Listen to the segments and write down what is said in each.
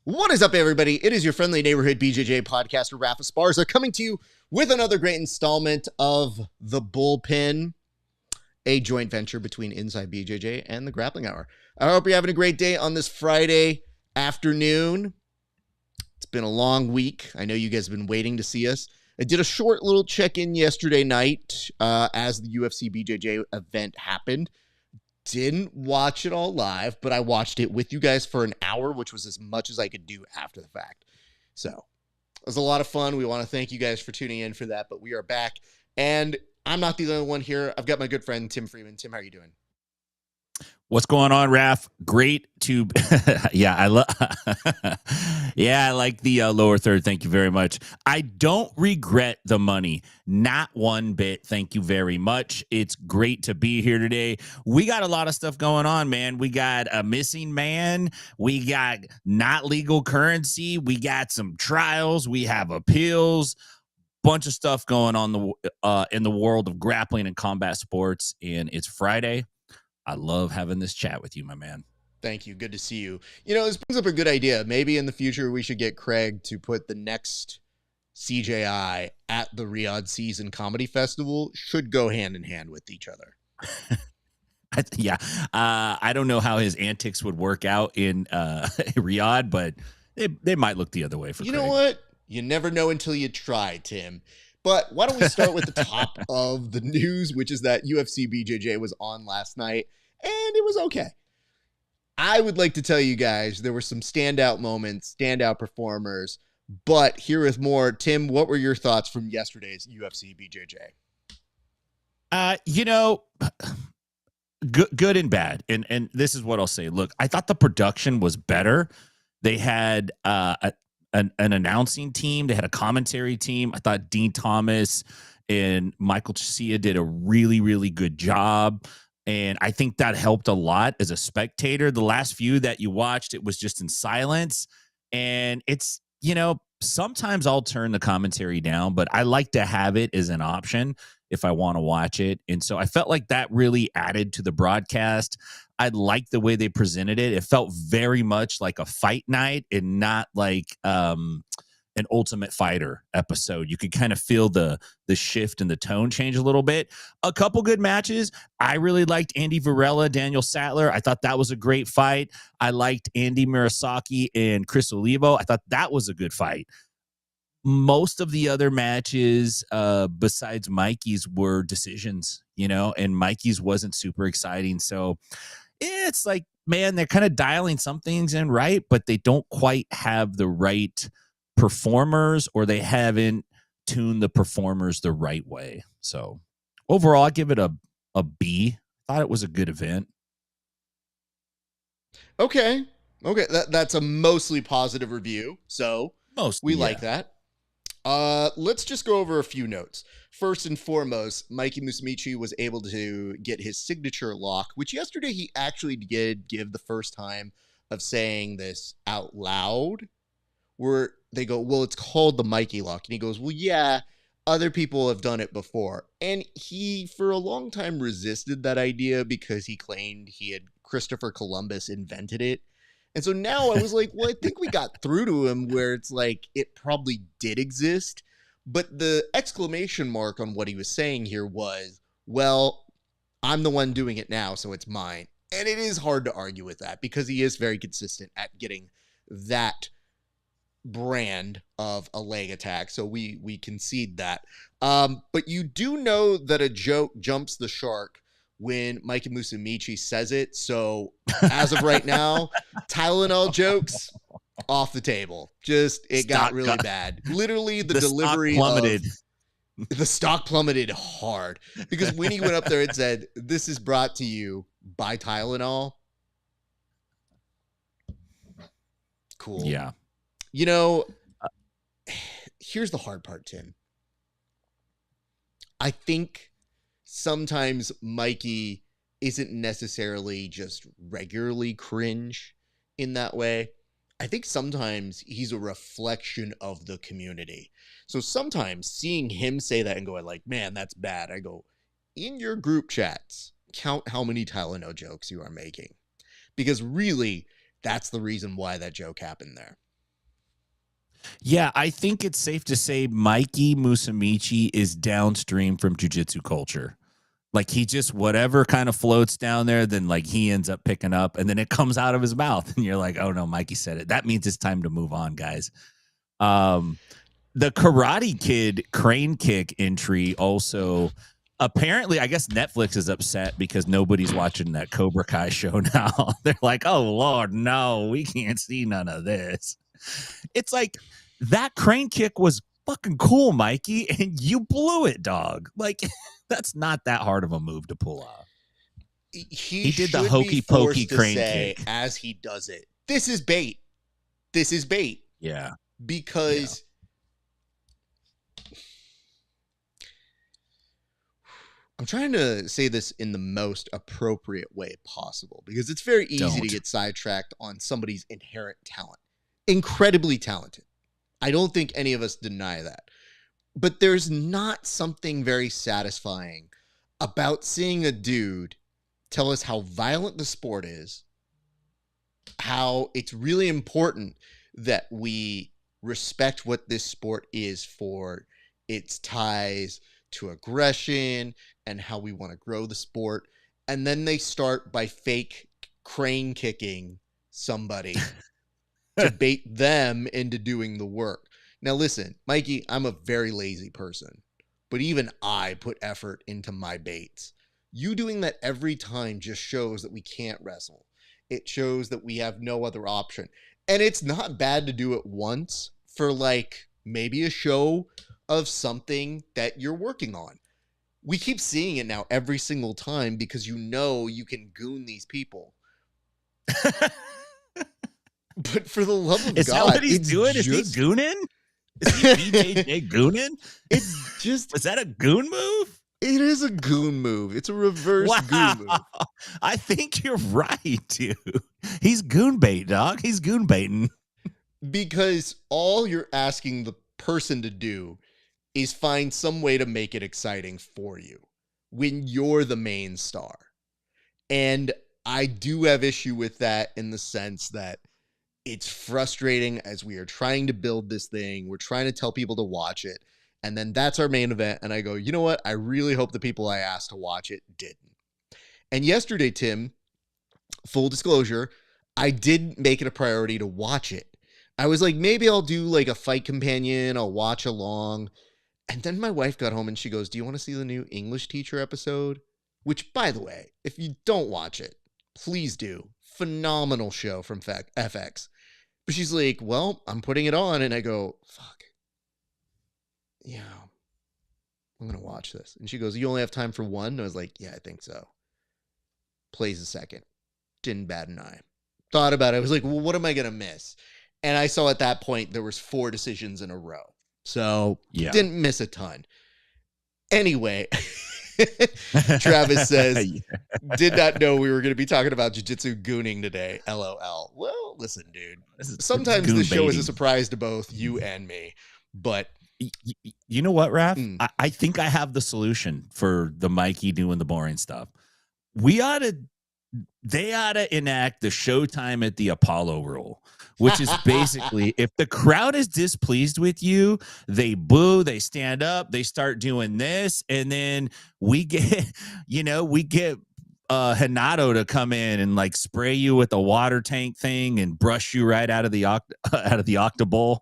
What is up, everybody? It is your friendly neighborhood BJJ podcaster, RAF ESPARZA, coming to you with another great installment of The Bullpen, a joint venture between Inside BJJ and The Grappling Hour. I hope you're having a great day on this Friday afternoon. It's been a long week. I know you guys have been waiting to see us. I did a short little check-in yesterday night as the UFC BJJ event happened. Didn't watch it all live, but I watched it with you guys for an hour, which was as much as I could do after the fact. So it was a lot of fun. We want to thank you guys for tuning in for that, but we are back. And I'm not the only one here. I've got my good friend, Tim Freeman. Tim, how are you doing? What's going on, Raf? Great to, I like the lower third. Thank you very much. I don't regret the money, not one bit. Thank you very much. It's great to be here today. We got a lot of stuff going on, man. We got a missing man. We got not legal currency. We got some trials. We have appeals. Bunch of stuff going on in the world of grappling and combat sports, and it's Friday. I love having this chat with you, my man. Thank you. Good to see you. You know, this brings up a good idea. Maybe in the future we should get KREG to put the next CJI at the Riyadh Season Comedy Festival. Should go hand in hand with each other. I don't know how his antics would work out in Riyadh, but they might look the other way for You KREG. know what? You never know until you try, Tim. But why don't we start with the top of the news, which is that UFC BJJ was on last night, and it was okay. I would like to tell you guys there were some standout moments, standout performers, but here is more. Tim, what were your thoughts from yesterday's UFC BJJ? Good and bad. And this is what I'll say. Look, I thought the production was better. They had an announcing team. They had a commentary team. I thought Dean Thomas and Michael Chia did a really, really good job. And I think that helped a lot as a spectator. The last few that you watched, it was just in silence. And it's, sometimes I'll turn the commentary down, but I like to have it as an option if I want to watch it. And so I felt like that really added to the broadcast. I liked the way they presented it. It felt very much like a fight night and not like an Ultimate Fighter episode. You could kind of feel the shift and the tone change a little bit. A couple good matches. I really liked Andy Varela, Daniel Sattler. I thought that was a great fight. I liked Andy Murasaki and Chris Olivo. I thought that was a good fight. Most of the other matches besides Mikey's were decisions, and Mikey's wasn't super exciting. So it's like, man, they're kind of dialing some things in right, but they don't quite have the right performers, or they haven't tuned the performers the right way. So overall, I give it a B. Thought it was a good event. Okay. That's a mostly positive review. So we like that. Let's just go over a few notes. First and foremost, Mikey Musumeci was able to get his signature lock, which yesterday he actually did give the first time of saying this out loud, where they go, well, it's called the Mikey lock. And he goes, well, yeah, other people have done it before. And he, for a long time, resisted that idea because he claimed Christopher Columbus invented it. And so now I was like, well, I think we got through to him where it's like it probably did exist. But the exclamation mark on what he was saying here was, well, I'm the one doing it now, so it's mine. And it is hard to argue with that because he is very consistent at getting that brand of a leg attack. So we concede that. But you do know that a joke jumps the shark when Mikey Musumeci says it. So as of right now, Tylenol jokes off the table. Got really bad. Literally the delivery plummeted. The stock plummeted hard because when he went up there and said, this is brought to you by Tylenol. Cool. Yeah. Here's the hard part, Tim. I think sometimes Mikey isn't necessarily just regularly cringe in that way. I think sometimes he's a reflection of the community. So sometimes seeing him say that and going like, man, that's bad. I go, in your group chats, count how many Tylenol jokes you are making. Because really, that's the reason why that joke happened there. Yeah, I think it's safe to say Mikey Musumeci is downstream from jiu-jitsu culture. Like he just whatever kind of floats down there, then like he ends up picking up and then it comes out of his mouth. And you're like, oh no, Mikey said it. That means it's time to move on, guys. The Karate Kid crane kick entry also apparently, I guess Netflix is upset because nobody's watching that Cobra Kai show now. They're like, oh Lord, no, we can't see none of this. It's like that crane kick was fucking cool, Mikey, and you blew it, dog. Like that's not that hard of a move to pull off. He did the hokey pokey crane kick as he does it. This is bait. This is bait. Yeah. Because I'm trying to say this in the most appropriate way possible because it's very easy to get sidetracked on somebody's inherent talent. Incredibly talented. I don't think any of us deny that. But there's not something very satisfying about seeing a dude tell us how violent the sport is, how it's really important that we respect what this sport is for its ties to aggression and how we want to grow the sport. And then they start by fake crane kicking somebody to bait them into doing the work. Now, listen, Mikey, I'm a very lazy person, but even I put effort into my baits. You doing that every time just shows that we can't wrestle. It shows that we have no other option. And it's not bad to do it once for like maybe a show of something that you're working on. We keep seeing it now every single time because you know you can goon these people. But for the love of God, is that what he's doing? Is he gooning? Is he BJJ gooning? It's just... Was that a goon move? It is a goon move. It's a reverse goon move. I think you're right, dude. He's goon bait, dog. He's goon baiting. Because all you're asking the person to do is find some way to make it exciting for you when you're the main star. And I do have issue with that in the sense that it's frustrating as we are trying to build this thing. We're trying to tell people to watch it. And then that's our main event. And I go, you know what? I really hope the people I asked to watch it didn't. And yesterday, Tim, full disclosure, I did make it a priority to watch it. I was like, maybe I'll do like a fight companion. I'll watch along. And then my wife got home and she goes, do you want to see the new English teacher episode? Which, by the way, if you don't watch it, please do. Phenomenal show from FX. But she's like, well, I'm putting it on. And I go, fuck. Yeah, I'm going to watch this. And she goes, you only have time for one? And I was like, yeah, I think so. Plays a second. Didn't bat an eye. Thought about it. I was like, well, what am I going to miss? And I saw at that point there was 4 decisions in a row. So didn't miss a ton. Anyway, Travis says, did not know we were going to be talking about jiu-jitsu gooning today. LOL. Well, listen, dude. Sometimes this show is a surprise to both you and me. But you know what, Raph? I think I have the solution for the Mikey doing the boring stuff. They ought to enact the Showtime at the Apollo rule, which is basically if the crowd is displeased with you, they boo, they stand up, they start doing this, and then we get Hanato to come in and like spray you with a water tank thing and brush you right out of the octa bowl.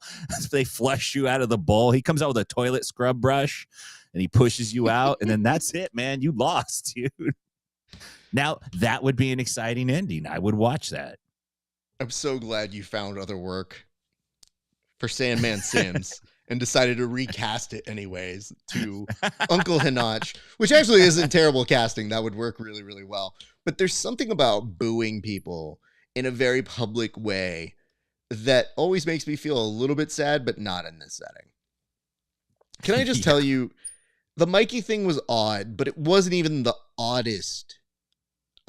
They flush you out of the bowl. He comes out with a toilet scrub brush and he pushes you out, and then that's it, man. You lost, dude. Now, that would be an exciting ending. I would watch that. I'm so glad you found other work for Sandman Sims and decided to recast it anyways to Uncle Hinach, which actually isn't terrible casting. That would work really, really well. But there's something about booing people in a very public way that always makes me feel a little bit sad, but not in this setting. Can I just tell you, the Mikey thing was odd, but it wasn't even the oddest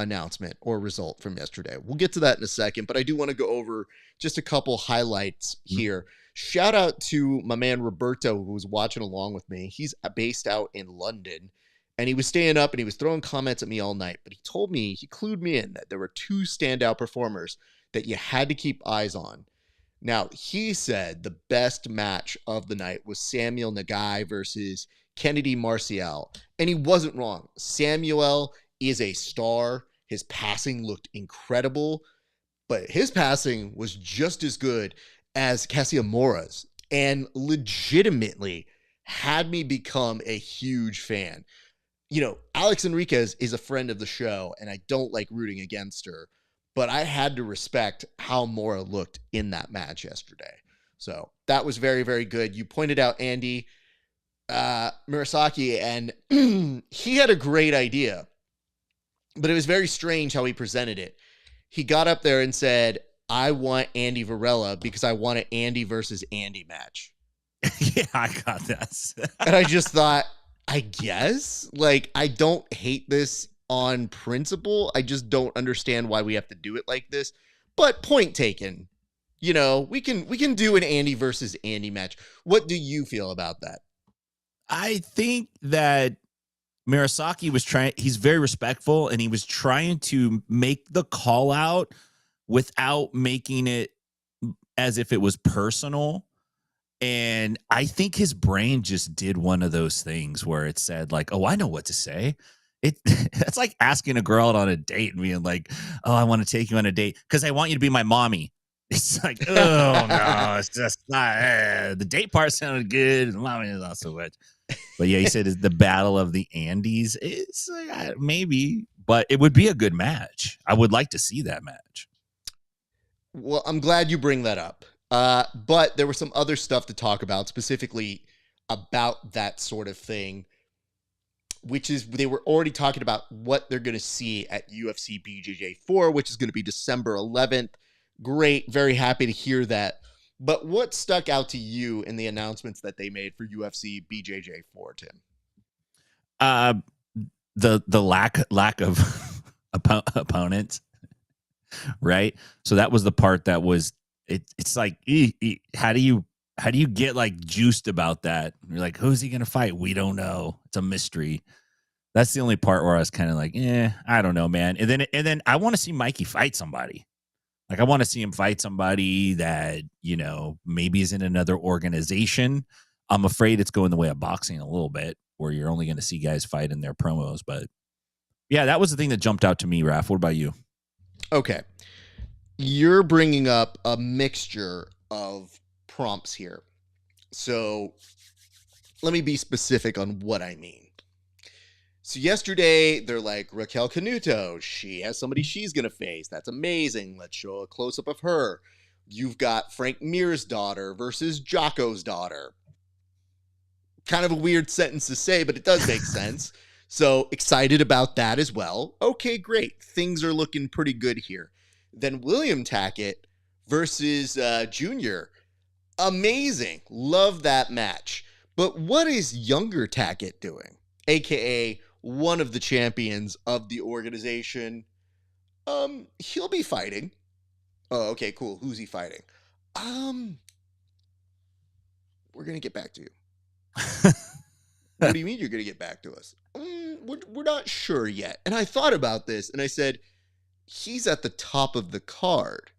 announcement or result from yesterday. We'll get to that in a second, but I do want to go over just a couple highlights here. Shout out to my man Roberto, who was watching along with me. He's based out in London, and he was staying up and he was throwing comments at me all night, but he told me, he clued me in that there were 2 standout performers that you had to keep eyes on. Now, he said the best match of the night was Samuel Nagai versus Kennedy Marcial. And he wasn't wrong. Samuel is a star. His passing looked incredible, but his passing was just as good as Cassiamora's and legitimately had me become a huge fan. You know, Alex Enriquez is a friend of the show, and I don't like rooting against her, but I had to respect how Mora looked in that match yesterday. So that was very, very good. You pointed out Andy Murasaki, and he had a great idea, but it was very strange how he presented it. He got up there and said, I want Andy Varela because I want an Andy versus Andy match. Yeah, I got that. And I just thought, I guess, like, I don't hate this on principle. I just don't understand why we have to do it like this. But point taken. You know, we can do an Andy versus Andy match. What do you feel about that? I think that Murasaki was he's very respectful, and he was trying to make the call out without making it as if it was personal. And I think his brain just did one of those things where it said like, oh, I know what to say. That's like asking a girl out on a date and being like, oh, I want to take you on a date because I want you to be my mommy. It's like, oh, no, it's just not. The date part sounded good. And mommy is not so much. But yeah, he said it's the battle of the Andes. It's like, maybe, but it would be a good match. I would like to see that match. Well, I'm glad you bring that up. But there was some other stuff to talk about, specifically about that sort of thing, which is they were already talking about what they're going to see at UFC BJJ 4, which is going to be December 11th. Great. Very happy to hear that. But what stuck out to you in the announcements that they made for UFC BJJ 4, Tim? The lack of opponents, right? So that was the part that was it's like how do you get like juiced about that? You're like, who's he gonna fight? We don't know. It's a mystery. That's the only part where I was kind of like, I don't know, man. And then I want to see Mikey fight somebody. Like I want to see him fight somebody that, you know, maybe is in another organization. I'm afraid it's going the way of boxing a little bit, where you're only going to see guys fight in their promos. But yeah, that was the thing that jumped out to me, Raph. What about you? Okay. You're bringing up a mixture of prompts here. So let me be specific on what I mean. So yesterday, they're like, Raquel Canuto, she has somebody she's going to face. That's amazing. Let's show a close-up of her. You've got Frank Mir's daughter versus Jocko's daughter. Kind of a weird sentence to say, but it does make sense. So excited about that as well. Okay, great. Things are looking pretty good here. Then William Tackett versus Junior. Amazing. Love that match. But what is younger Tackett doing? AKA one of the champions of the organization. He'll be fighting. Oh, okay, cool. Who's he fighting? We're going to get back to you. What do you mean you're going to get back to us? We're not sure yet. And I thought about this and I said, he's at the top of the card.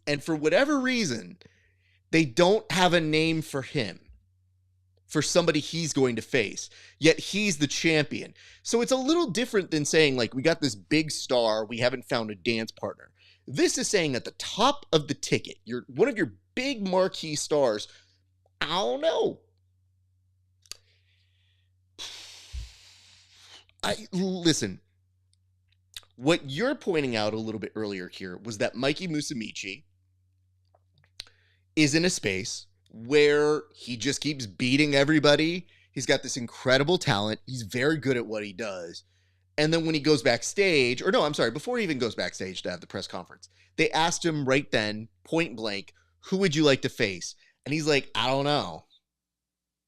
And for whatever reason, they don't have a name for him, for somebody he's going to face, yet he's the champion. So it's a little different than saying, like, we got this big star, we haven't found a dance partner. This is saying at the top of the ticket, you're one of your big marquee stars. I don't know. Listen, what you're pointing out a little bit earlier here was that Mikey Musumeci is in a space where he just keeps beating everybody. He's got this incredible talent. He's very good at what he does. And then when he goes backstage, or no, I'm sorry, before he even goes backstage to have the press conference, they asked him right then, point blank, who would you like to face? And he's like, I don't know.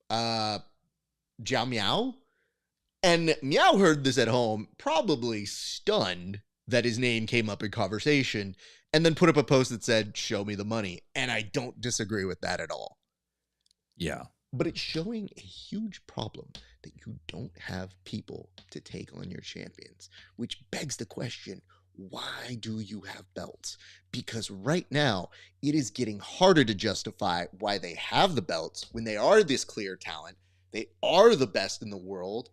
Jiao Miao? And Miao heard this at home, probably stunned that his name came up in conversation, and then put up a post that said, show me the money. And I don't disagree with that at all. Yeah. But it's showing a huge problem that you don't have people to take on your champions, which begs the question, why do you have belts? Because right now, it is getting harder to justify why they have the belts when they are this clear talent. They are the best in the world.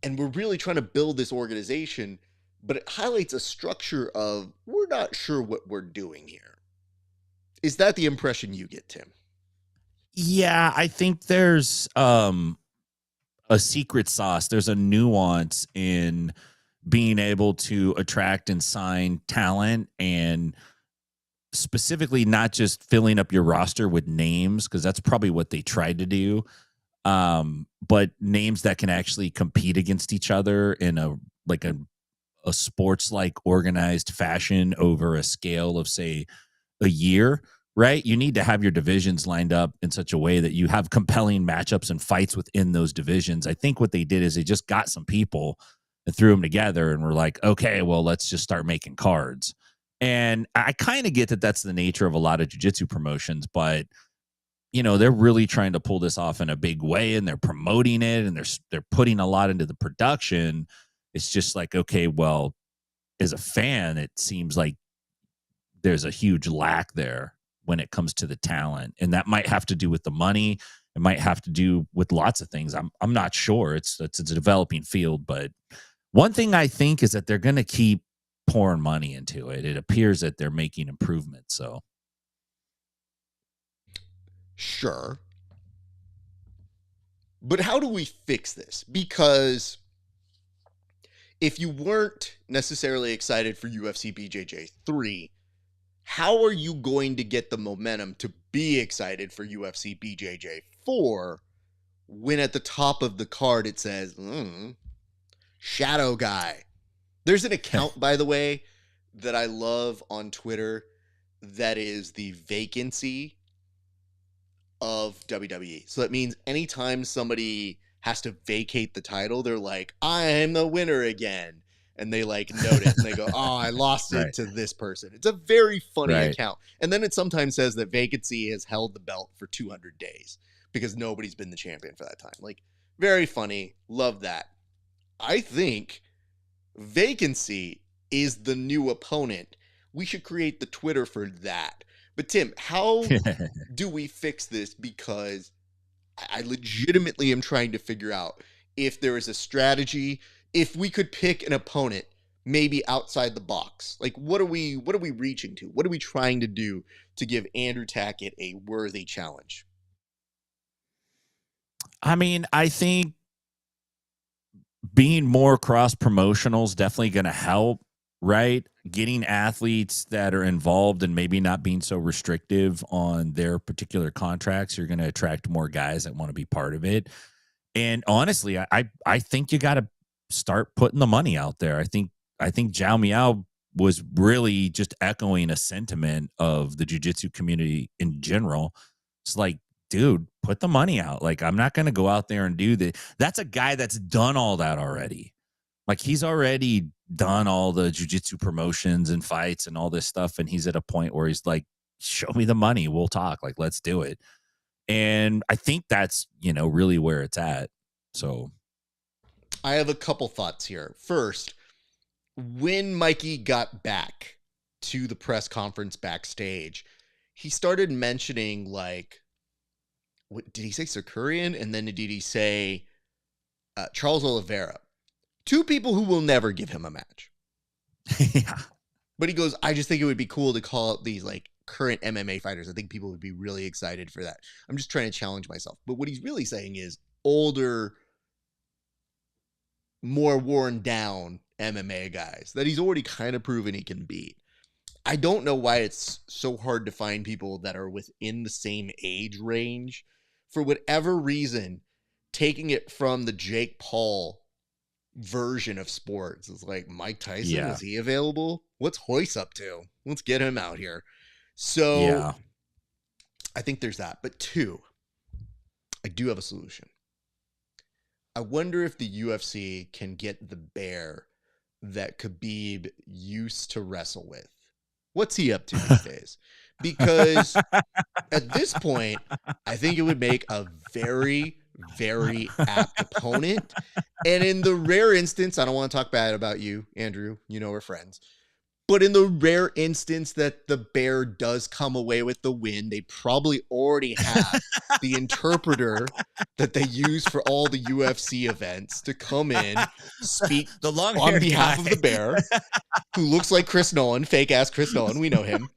And we're really trying to build this organization, but it highlights a structure of we're not sure what we're doing here. Is that the impression you get, Tim? Yeah, I think there's a secret sauce. There's a nuance in being able to attract and sign talent, and specifically not just filling up your roster with names, because that's probably what they tried to do, but names that can actually compete against each other in a sports like organized fashion over a scale of, say, a year. Right? You need to have your divisions lined up in such a way that you have compelling matchups and fights within those divisions. I think what they did is they just got some people and threw them together and were like, okay, well, let's just start making cards. And I kind of get that that's the nature of a lot of jiu-jitsu promotions, but they're really trying to pull this off in a big way, and they're promoting it, and they're putting a lot into the production. It's just like, okay, well, as a fan, it seems like there's a huge lack there when it comes to the talent, and that might have to do with the money. It might have to do with lots of things. I'm not sure. It's a developing field, but one thing I think is that they're going to keep pouring money into it. It appears that they're making improvements. So, sure, but how do we fix this? Because if you weren't necessarily excited for UFC BJJ 3, how are you going to get the momentum to be excited for UFC BJJ 4 when at the top of the card it says, Shadow Guy? There's an account, by the way, that I love on Twitter that is the vacancy of WWE. So that means anytime somebody has to vacate the title, they're like, I'm the winner again. And they note it and they go, oh, I lost it to this person. It's a very funny account. And then it sometimes says that vacancy has held the belt for 200 days because nobody's been the champion for that time. Very funny. Love that. I think vacancy is the new opponent. We should create the Twitter for that. But Tim, how do we fix this? Because I legitimately am trying to figure out if there is a strategy, if we could pick an opponent maybe outside the box. What are we reaching to? What are we trying to do to give Andrew Tackett a worthy challenge? I mean, I think being more cross-promotional is definitely going to help, right? Getting athletes that are involved and maybe not being so restrictive on their particular contracts, you're going to attract more guys that want to be part of it. And honestly, I think you got to start putting the money out there. I think Zhao Miao was really just echoing a sentiment of the jiu-jitsu community in general. It's like, dude, put the money out. I'm not going to go out there and do that. That's a guy that's done all that already. He's already done all the jiu-jitsu promotions and fights and all this stuff. And he's at a point where he's like, show me the money. We'll talk. Let's do it. And I think that's, really where it's at. So I have a couple thoughts here. First, when Mikey got back to the press conference backstage, he started mentioning what did he say? Sakurian? And then did he say Charles Oliveira? Two people who will never give him a match. Yeah. But he goes, I just think it would be cool to call up these current MMA fighters. I think people would be really excited for that. I'm just trying to challenge myself. But what he's really saying is older, more worn down MMA guys that he's already kind of proven he can beat. I don't know why it's so hard to find people that are within the same age range. For whatever reason, taking it from the Jake Paul version of sports is Mike Tyson. Is he available? What's Hoyce up to? Let's get him out here. So I think there's that. But two, I do have a solution. I wonder if the UFC can get the bear that Khabib used to wrestle with. What's he up to these days? Because at this point, I think it would make a very, very apt opponent. And in the rare instance, I don't want to talk bad about you, Andrew, we're friends, But in the rare instance that the bear does come away with the win, they probably already have the interpreter that they use for all the UFC events to come in, speak the long on behalf guy of the bear, who looks like Chris Nolan, fake ass Chris Nolan. We know him.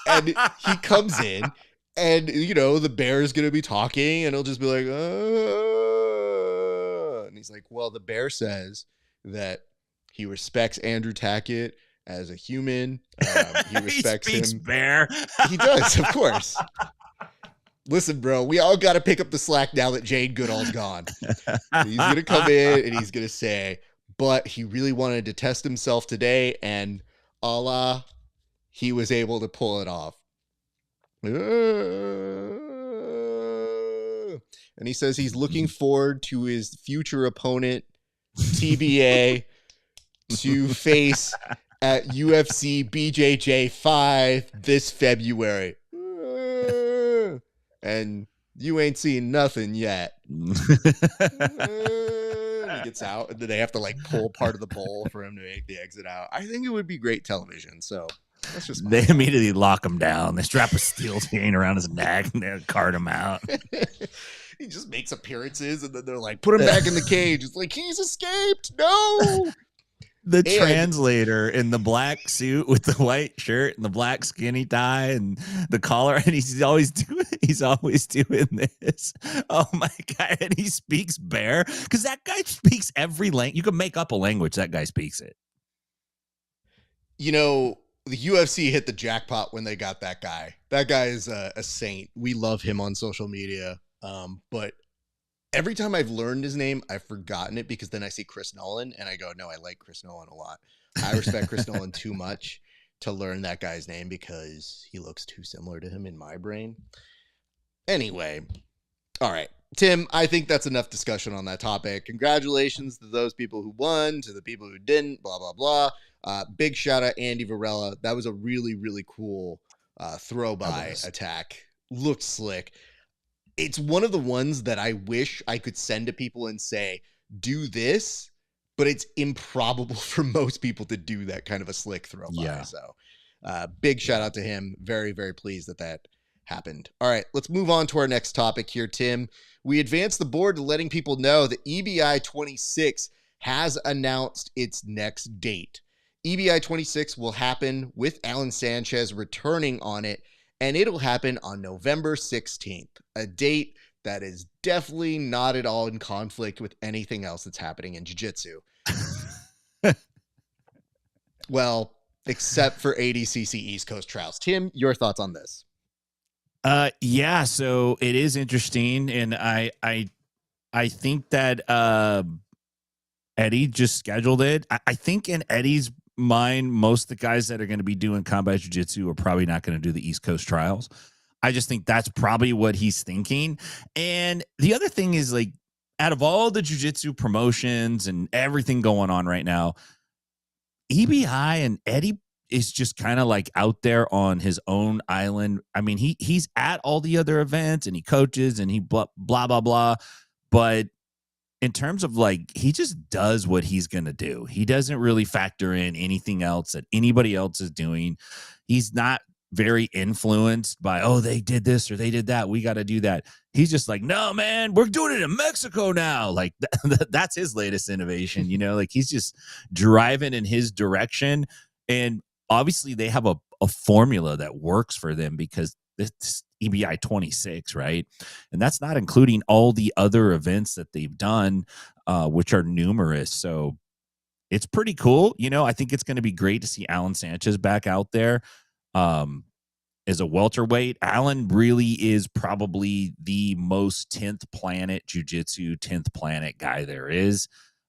And he comes in, and, you know, the bear is going to be talking, and he'll just be like, and he's like, well, the bear says that he respects Andrew Tackett as a human. He respects he speaks him. Bear. He does, of course. Listen, bro, we all got to pick up the slack now that Jane Goodall's gone. He's going to come in and he's going to say, but he really wanted to test himself today, and Allah, he was able to pull it off. And he says he's looking forward to his future opponent, TBA, to face at UFC BJJ 5 this February. And you ain't seen nothing yet. He gets out, and then they have to like pull part of the bowl for him to make the exit out. I think it would be great television. So that's just they immediately lock him down. They strap a steel chain around his neck and they cart him out. He just makes appearances, and then they're like, put him back in the cage. It's like, he's escaped. No. The translator in the black suit with the white shirt and the black skinny tie and the collar, and he's always doing this. Oh my God. And he speaks bear, because that guy speaks every language. You can make up a language, that guy speaks it. You know, the UFC hit the jackpot when they got that guy. That guy is a saint. We love him on social media. But every time I've learned his name, I've forgotten it, because then I see Chris Nolan and I go, no, I like Chris Nolan a lot. I respect Chris Nolan too much to learn that guy's name, because he looks too similar to him in my brain. Anyway, all right, Tim, I think that's enough discussion on that topic. Congratulations to those people who won, to the people who didn't, blah, blah, blah. Big shout out Andy Varela. That was a really, really cool throw-by attack. Looked slick. It's one of the ones that I wish I could send to people and say, do this, but it's improbable for most people to do that kind of a slick throw by. Yeah. So big shout out to him. Very, very pleased that happened. All right, let's move on to our next topic here, Tim. We advanced the board to letting people know that EBI 26 has announced its next date. EBI 26 will happen with Alan Sanchez returning on it, and it'll happen on November 16th, a date that is definitely not at all in conflict with anything else that's happening in jiu-jitsu. Well, except for ADCC East Coast trials. Tim, your thoughts on this? Yeah, so it is interesting, and I think that Eddie just scheduled it. I think in Eddie's mind, most of the guys that are going to be doing combat jiu-jitsu are probably not going to do the East Coast trials. I just think that's probably what he's thinking. And the other thing is, like, out of all the jiu-jitsu promotions and everything going on right now, EBI and Eddie is just kind of like out there on his own island. I mean, he's at all the other events and he coaches and he blah, blah, blah, blah. But in terms of, like, he just does what he's going to do. He doesn't really factor in anything else that anybody else is doing. He's not very influenced by, oh, they did this or they did that, we got to do that. He's just like, no, man, we're doing it in Mexico now. Like, that's his latest innovation, you know, like, he's just driving in his direction. And obviously they have a formula that works for them, because it's EBI 26, right? And that's not including all the other events that they've done, which are numerous. So it's pretty cool. You know, I think it's going to be great to see Alan Sanchez back out there as a welterweight. Alan really is probably the most 10th planet jiu-jitsu, 10th planet guy there is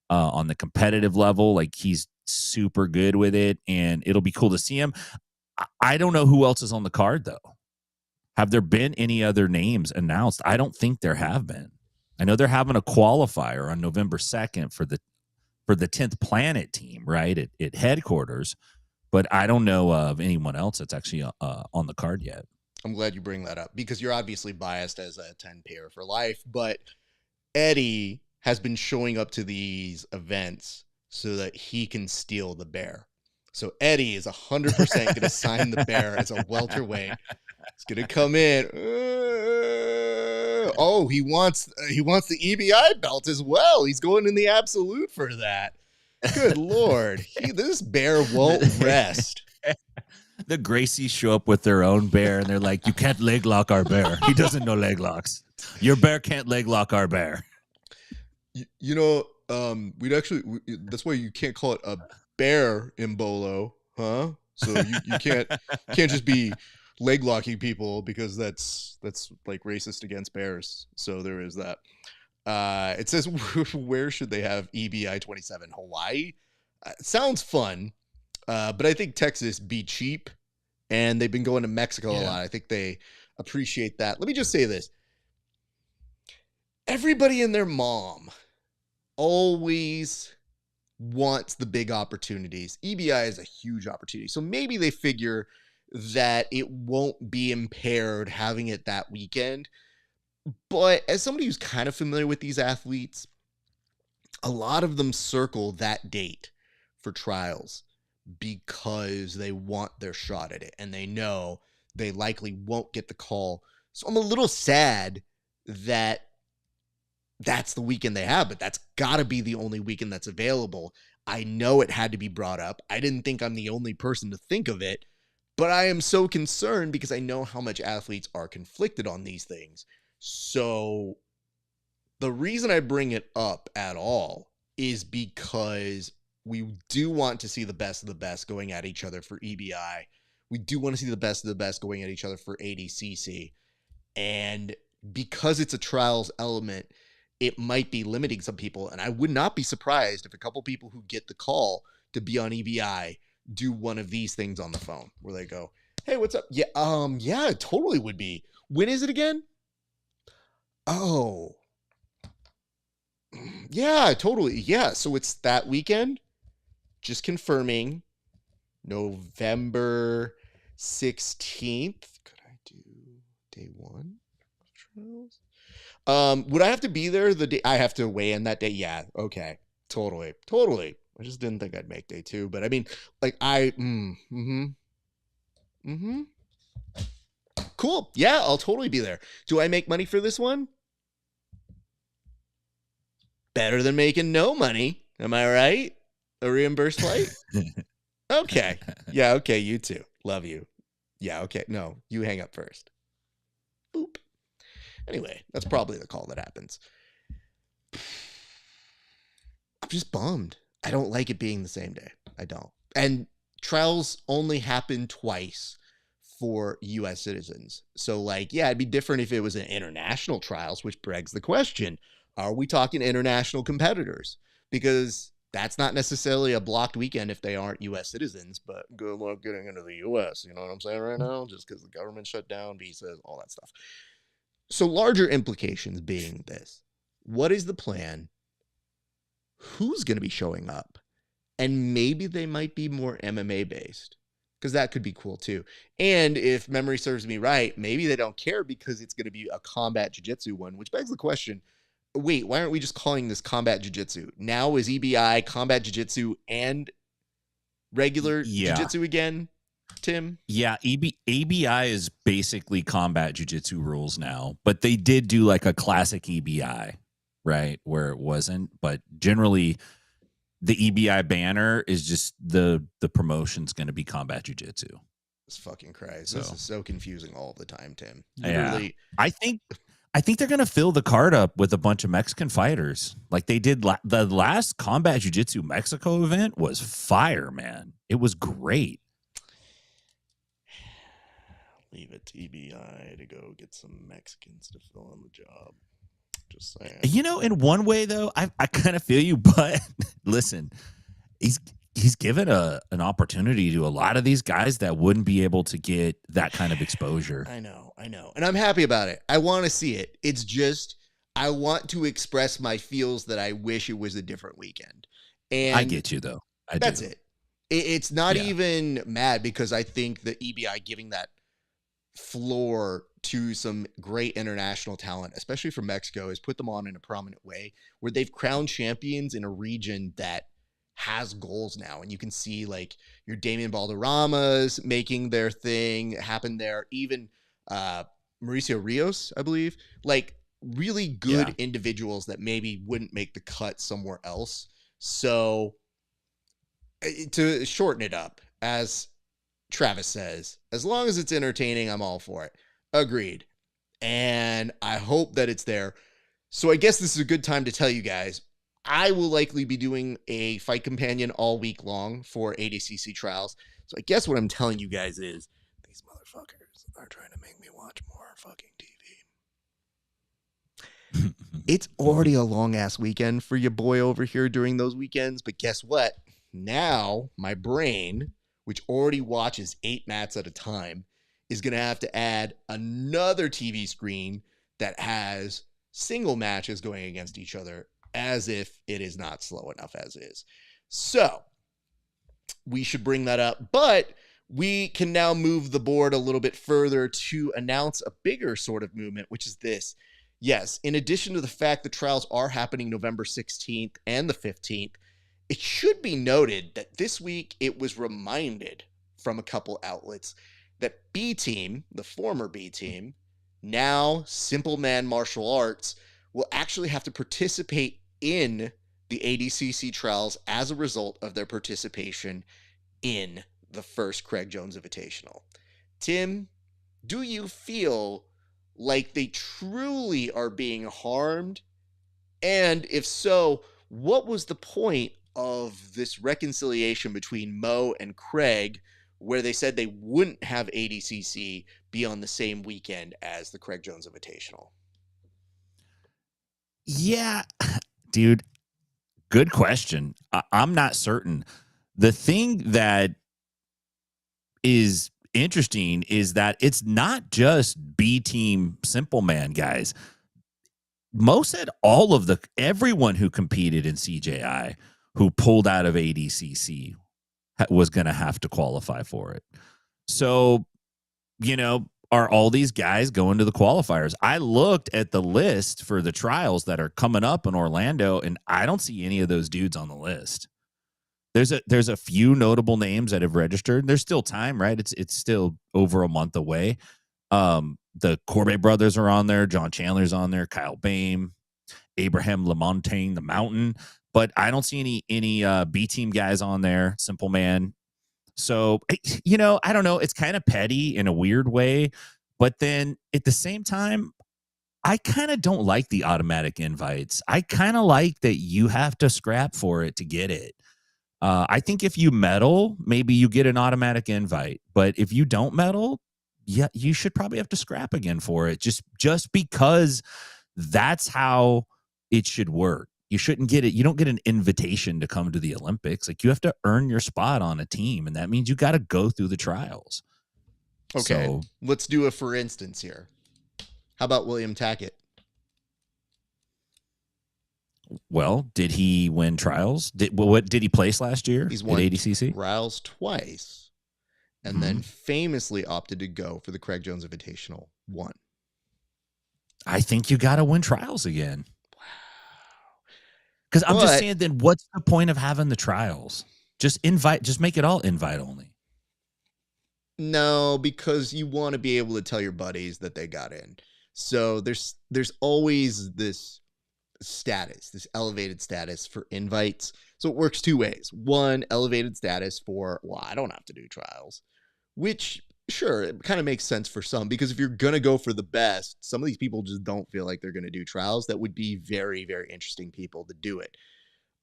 on the competitive level. Like, he's super good with it, and it'll be cool to see him. I don't know who else is on the card, though. Have there been any other names announced? I don't think there have been. I know they're having a qualifier on November 2nd for the 10th planet team, right, at headquarters. But I don't know of anyone else that's actually on the card yet. I'm glad you bring that up, because you're obviously biased as a 10-payer for life. But Eddie has been showing up to these events so that he can steal the bear. So Eddie is 100% going to sign the bear as a welterweight. He's going to come in. Oh, he wants the EBI belt as well. He's going in the absolute for that. Good Lord. This bear won't rest. The Gracies show up with their own bear, and they're like, you can't leg lock our bear. He doesn't know leg locks. Your bear can't leg lock our bear. You know, that's why you can't call it a bear in Bolo, huh? So you can't just be leg locking people because that's like racist against bears. So there is that. It says, where should they have EBI 27? Hawaii? Sounds fun. But I think Texas be cheap, and they've been going to Mexico a lot. I think they appreciate that. Let me just say this. Everybody and their mom always wants the big opportunities. EBI is a huge opportunity. So maybe they figure that it won't be impaired having it that weekend. But as somebody who's kind of familiar with these athletes, a lot of them circle that date for trials because they want their shot at it and they know they likely won't get the call. So I'm a little sad that that's the weekend they have, but that's got to be the only weekend that's available. I know it had to be brought up. I didn't think I'm the only person to think of it, but I am so concerned because I know how much athletes are conflicted on these things. So the reason I bring it up at all is because we do want to see the best of the best going at each other for EBI. We do want to see the best of the best going at each other for ADCC. And because it's a trials element, it might be limiting some people. And I would not be surprised if a couple people who get the call to be on EBI do one of these things on the phone where they go, hey, what's up? Yeah, it totally would be. When is it again? Oh, yeah, totally. Yeah. So it's that weekend. Just confirming, November 16th. Could I do day one of trials? Would I have to be there the day? I have to weigh in that day. Yeah. Okay. Totally. I just didn't think I'd make day two, but I mean, like cool. Yeah, I'll totally be there. Do I make money for this one? Better than making no money. Am I right? A reimbursed flight? Okay. Yeah, okay, you too. Love you. Yeah, okay. No, you hang up first. Boop. Anyway, that's probably the call that happens. I'm just bummed. I don't like it being the same day. I don't. And trials only happen twice for U.S. citizens. So, like, yeah, it'd be different if it was an international trials, which begs the question, are we talking international competitors? Because that's not necessarily a blocked weekend if they aren't U.S. citizens, but good luck getting into the U.S. You know what I'm saying right now? Just because the government shut down, visas, all that stuff. So larger implications being this. What is the plan? Who's going to be showing up? And maybe they might be more MMA based because that could be cool too. And if memory serves me right, maybe they don't care because it's going to be a combat jiu-jitsu one, which begs the question, wait, why aren't we just calling this combat jiu-jitsu? Now is EBI combat jiu-jitsu and regular jiu-jitsu again, Tim? Yeah, ABI is basically combat jiu-jitsu rules now, but they did do like a classic EBI, right, where it wasn't. But generally, the EBI banner is just the promotion's going to be combat jiu-jitsu. It's fucking Christ. This is so confusing all the time, Tim. Literally. Yeah. I think they're going to fill the card up with a bunch of Mexican fighters. Like they did the last Combat Jiu-Jitsu Mexico event was fire, man. It was great. Leave it to EBI to go get some Mexicans to fill in the job. Just saying. You know, in one way, though, I kind of feel you, but listen, he's given an opportunity to a lot of these guys that wouldn't be able to get that kind of exposure. I know. And I'm happy about it. I want to see it. It's just, I want to express my feels that I wish it was a different weekend. And I get you, though. That's it. It's not even mad because I think the EBI giving that floor to some great international talent, especially from Mexico, has put them on in a prominent way where they've crowned champions in a region that has goals now, and you can see like your Damian Balderamas making their thing happen there. Even Mauricio Rios, I believe, like really good individuals that maybe wouldn't make the cut somewhere else. So to shorten it up, as Travis says, as long as it's entertaining, I'm all for it. Agreed. And I hope that it's there. So I guess this is a good time to tell you guys, I will likely be doing a fight companion all week long for ADCC trials. So I guess what I'm telling you guys is these motherfuckers are trying to make me watch more fucking TV. It's already a long ass weekend for your boy over here during those weekends. But guess what? Now my brain, which already watches 8 mats at a time, is going to have to add another TV screen that has single matches going against each other, as if it is not slow enough as is. So we should bring that up, but we can now move the board a little bit further to announce a bigger sort of movement, which is this. Yes, in addition to the fact the trials are happening November 16th and the 15th, it should be noted that this week it was reminded from a couple outlets that B Team, the former B Team, now Simple Man Martial Arts, will actually have to participate in the ADCC trials as a result of their participation in the first Craig Jones Invitational. Tim, do you feel like they truly are being harmed? And if so, what was the point of this reconciliation between Mo and Craig, where they said they wouldn't have ADCC be on the same weekend as the Craig Jones Invitational? Yeah, dude, good question. I'm not certain. The thing that is interesting is that it's not just B Team Simple Man, guys. Mo said everyone who competed in CJI who pulled out of ADCC was going to have to qualify for it. So, are all these guys going to the qualifiers? I looked at the list for the trials that are coming up in Orlando, and I don't see any of those dudes on the list. There's a few notable names that have registered. There's still time, right? It's still over a month away. The Corbett brothers are on there. John Chandler's on there. Kyle Bame, Abraham Lamontagne, the Mountain. But I don't see any B Team guys on there. Simple Man. So, I don't know. It's kind of petty in a weird way. But then at the same time, I kind of don't like the automatic invites. I kind of like that you have to scrap for it to get it. I think if you medal, maybe you get an automatic invite. But if you don't medal, yeah, you should probably have to scrap again for it. Just because that's how it should work. You shouldn't get it. You don't get an invitation to come to the Olympics. Like, you have to earn your spot on a team, and that means you got to go through the trials. Okay, so, let's do a for instance here. How about William Tackett? Well, did he win trials? What did he place last year? He's won at ADCC trials twice, and then famously opted to go for the Craig Jones Invitational 1. I think you got to win trials again. Because I'm just saying, then what's the point of having the trials? Just make it all invite only. No, because you want to be able to tell your buddies that they got in. So there's always this status, this elevated status for invites. So it works two ways. One, elevated status for, well, I don't have to do trials, which sure, it kind of makes sense for some, because if you're going to go for the best, some of these people just don't feel like they're going to do trials. That would be very, very interesting people to do it.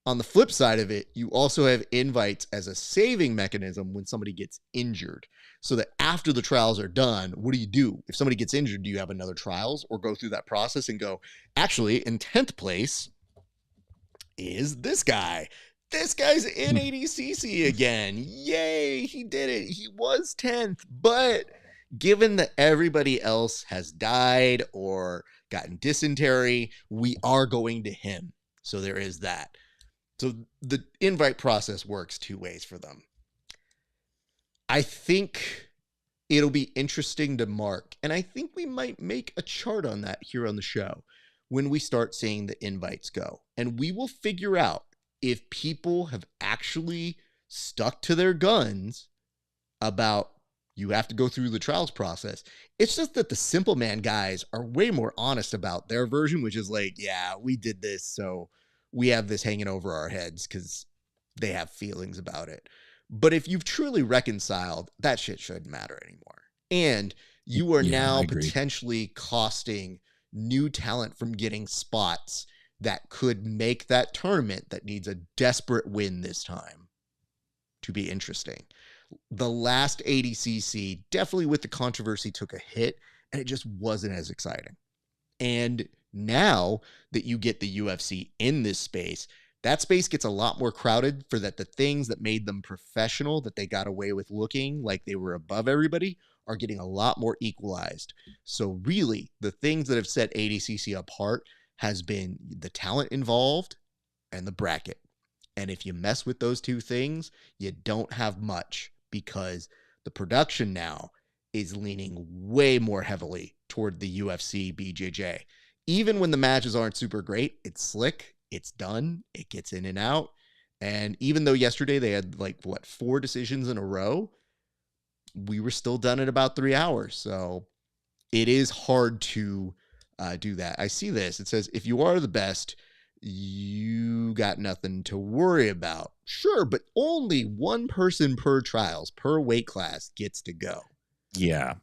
On the flip side of it, you also have invites as a saving mechanism when somebody gets injured, so that after the trials are done, what do? If somebody gets injured, do you have another trials, or go through that process and go, actually, in 10th place is this guy. This guy's in ADCC again. Yay, he did it. He was 10th, but given that everybody else has died or gotten dysentery, we are going to him. So there is that. So the invite process works two ways for them. I think it'll be interesting to mark, and I think we might make a chart on that here on the show when we start seeing the invites go. And we will figure out if people have actually stuck to their guns about you have to go through the trials process. It's just that the Simple Man guys are way more honest about their version, which is like, yeah, we did this, so we have this hanging over our heads because they have feelings about it. But if you've truly reconciled, that shit shouldn't matter anymore. And you are now potentially costing new talent from getting spots that could make that tournament that needs a desperate win this time to be interesting. The last ADCC, definitely with the controversy, took a hit, and it just wasn't as exciting. And now that you get the UFC in this space, that space gets a lot more crowded for that the things that made them professional, that they got away with looking like they were above everybody, are getting a lot more equalized. So really, the things that have set ADCC apart has been the talent involved and the bracket. And if you mess with those two things, you don't have much, because the production now is leaning way more heavily toward the UFC BJJ. Even when the matches aren't super great, it's slick, it's done, it gets in and out. And even though yesterday they had 4 decisions in a row, we were still done in about 3 hours. So it is hard to do that. I see this. It says, if you are the best, you got nothing to worry about. Sure, but only one person per trials, per weight class gets to go. Yeah.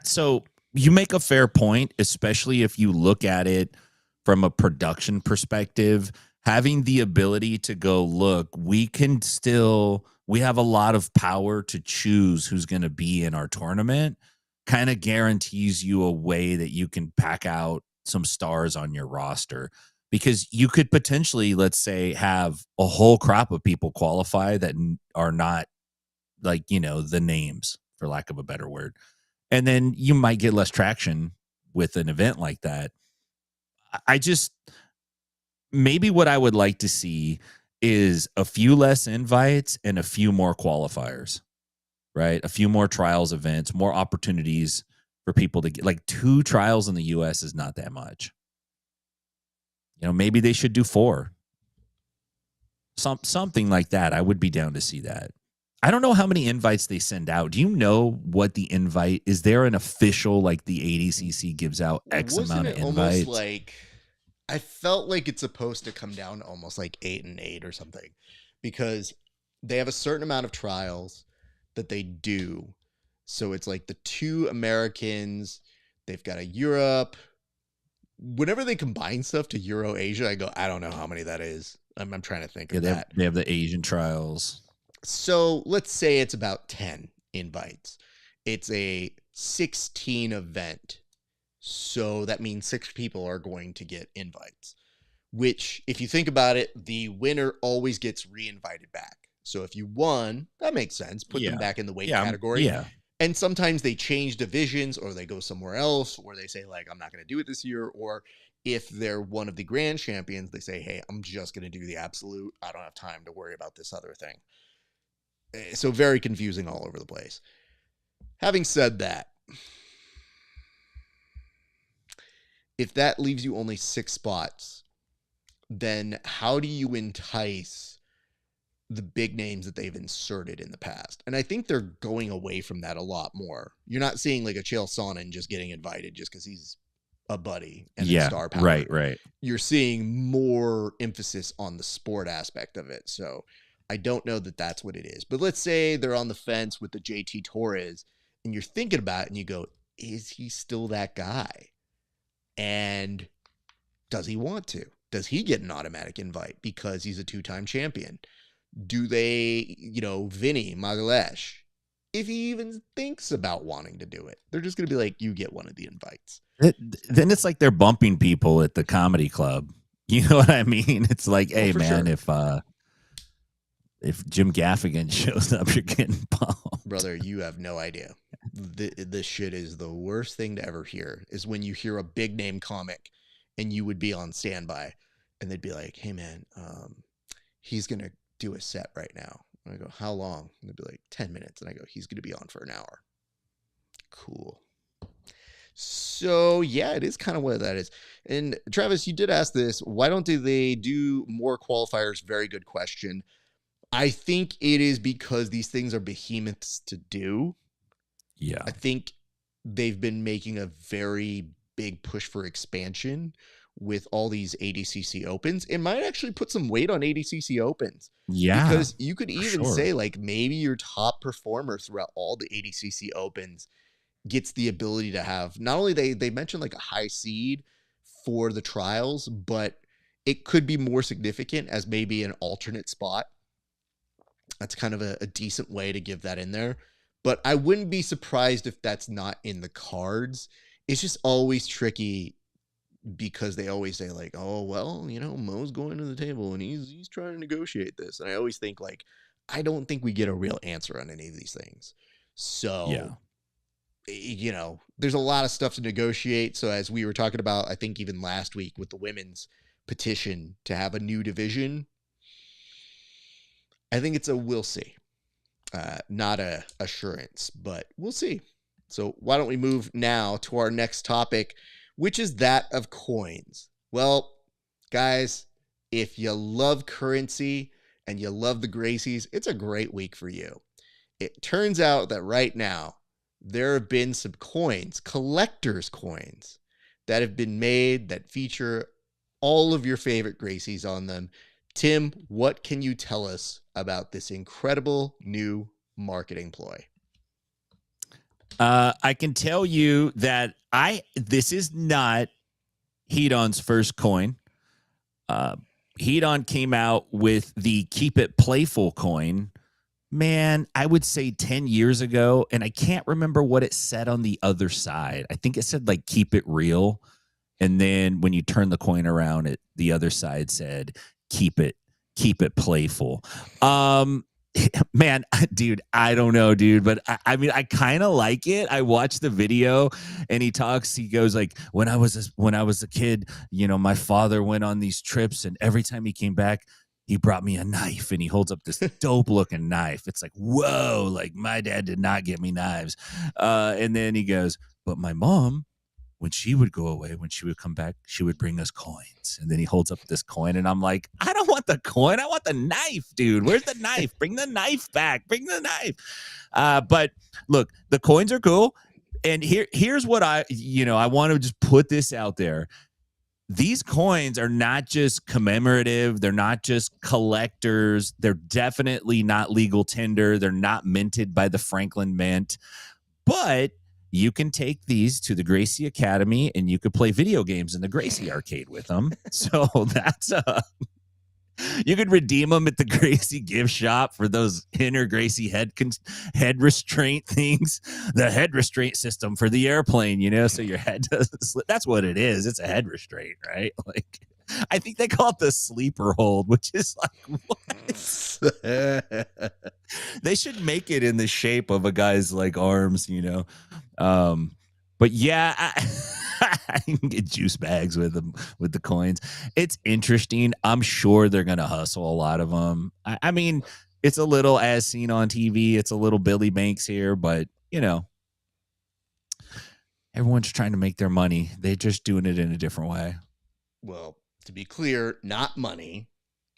So you make a fair point, especially if you look at it from a production perspective. Having the ability to go, look, we have a lot of power to choose who's going to be in our tournament, kind of guarantees you a way that you can pack out some stars on your roster. Because you could potentially, let's say, have a whole crop of people qualify that are not the names, for lack of a better word. And then you might get less traction with an event like that. Maybe what I would like to see is a few less invites and a few more qualifiers, right? A few more trials events, more opportunities for people to get 2 trials in the US is not that much. Maybe they should do 4. Something like that. I would be down to see that. I don't know how many invites they send out. Do you know what the invite is? There an official, the ADCC gives out X amount of invites? Almost I felt like it's supposed to come down to almost 8 and 8 or something, because they have a certain amount of trials that they do. So it's the 2 Americans, they've got a Europe. Whenever they combine stuff to Euro Asia, I go, I don't know how many that is. I'm trying to think of that. They have the Asian trials. So let's say it's about 10 invites. It's a 16 event. So that means 6 people are going to get invites, which, if you think about it, the winner always gets re-invited back. So if you won, that makes sense. Put them back in the weight category. Yeah. And sometimes they change divisions, or they go somewhere else, or they say, I'm not going to do it this year. Or if they're one of the grand champions, they say, hey, I'm just going to do the absolute. I don't have time to worry about this other thing. So very confusing all over the place. Having said that, if that leaves you only 6 spots, then how do you entice the big names that they've inserted in the past? And I think they're going away from that a lot more. You're not seeing a Chael Sonnen just getting invited just because he's a buddy and star power. Right. You're seeing more emphasis on the sport aspect of it. So I don't know that that's what it is. But let's say they're on the fence with the JT Torres, and you're thinking about it and you go, is he still that guy? And does he want to? Does he get an automatic invite because he's a 2-time champion? Do they, Vinny Magalesh, if he even thinks about wanting to do it, they're just going to be you get one of the invites. Then it's they're bumping people at the comedy club. You know what I mean? It's hey, man, sure. If Jim Gaffigan shows up, you're getting bumped. Brother, you have no idea. This shit is the worst thing to ever hear, is when you hear a big name comic and you would be on standby and they'd be like, hey, man, he's going to do a set right now. And I go, how long? And they'd be 10 minutes. And I go, he's going to be on for an hour. Cool. So, yeah, it is kind of what that is. And Travis, you did ask this. Why don't they do more qualifiers? Very good question. I think it is because these things are behemoths to do. Yeah. I think they've been making a very big push for expansion with all these ADCC Opens. It might actually put some weight on ADCC Opens. Yeah. Because you could even say, like, maybe your top performer throughout all the ADCC Opens gets the ability to have, not only they mentioned like a high seed for the trials, but it could be more significant as maybe an alternate spot. That's kind of a decent way to give that in there. But I wouldn't be surprised if that's not in the cards. It's just always tricky because they always say like, oh, well, Mo's going to the table and he's trying to negotiate this. And I always think like, I don't think we get a real answer on any of these things. So, there's a lot of stuff to negotiate. So as we were talking about, I think even last week with the women's petition to have a new division, I think it's a we'll see. Not a assurance, but we'll see. So why don't we move now to our next topic, which is that of coins. Well, guys, if you love currency and you love the Gracies, it's a great week for you. It turns out that right now, there have been some coins, collector's coins, that have been made that feature all of your favorite Gracies on them. Tim, what can you tell us about this incredible new marketing ploy? I can tell you that this is not Hedon's first coin. Hedon came out with the Keep It Playful coin, man, I would say 10 years ago, and I can't remember what it said on the other side. I think it said like keep it real. And then when you turn the coin around, the other side said keep it playful. Man, dude, I don't know, dude, but I mean, I kind of like it. I watched the video and he goes like, when I was a kid, my father went on these trips and every time he came back, he brought me a knife, and he holds up this dope looking knife. It's like, whoa, like my dad did not get me knives. And then he goes, but my mom, when she would go away, when she would come back, she would bring us coins. And then he holds up this coin, and I'm like, I don't want the coin. I want the knife, dude. Where's the knife? Bring the knife back. Bring the knife. But look, the coins are cool. And here's what I want to just put this out there. These coins are not just commemorative. They're not just collectors. They're definitely not legal tender. They're not minted by the Franklin Mint. But you can take these to the Gracie Academy and you could play video games in the Gracie arcade with them. So that's you could redeem them at the Gracie gift shop for those inner Gracie head restraint things, the head restraint system for the airplane, so your head doesn't slip. That's what it is. It's a head restraint, right? Like, I think they call it the sleeper hold, which is like, what? They should make it in the shape of a guy's like arms, but yeah, I can get juice bags with them, with the coins. It's interesting. I'm sure they're going to hustle a lot of them. I mean, it's a little as seen on TV. It's a little Billy Banks here, but everyone's trying to make their money. They're just doing it in a different way. Well, to be clear, not money,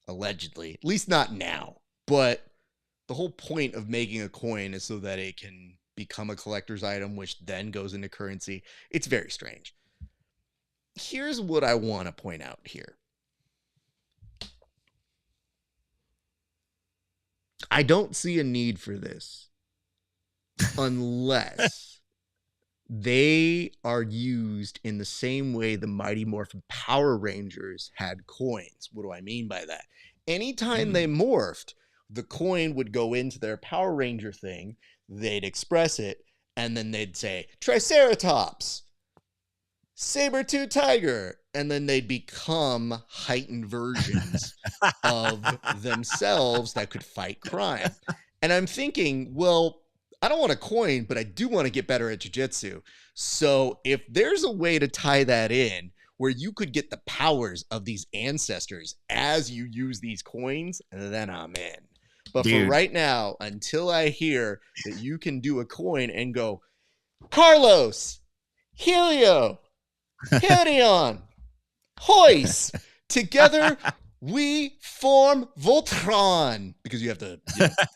allegedly, at least not now, but the whole point of making a coin is so that it can become a collector's item, which then goes into currency. It's very strange. Here's what I want to point out here. I don't see a need for this unless they are used in the same way the Mighty Morphin Power Rangers had coins. What do I mean by that? Anytime they morphed, the coin would go into their Power Ranger thing, they'd express it, and then they'd say, Triceratops, Saber-tooth Tiger, and then they'd become heightened versions of themselves that could fight crime. And I'm thinking, well, I don't want a coin, but I do want to get better at jiu-jitsu. So if there's a way to tie that in where you could get the powers of these ancestors as you use these coins, then I'm in. But for right now, until I hear that you can do a coin and go, Carlos, Helio, Helion, Hoist. Together we form Voltron. Because you have to,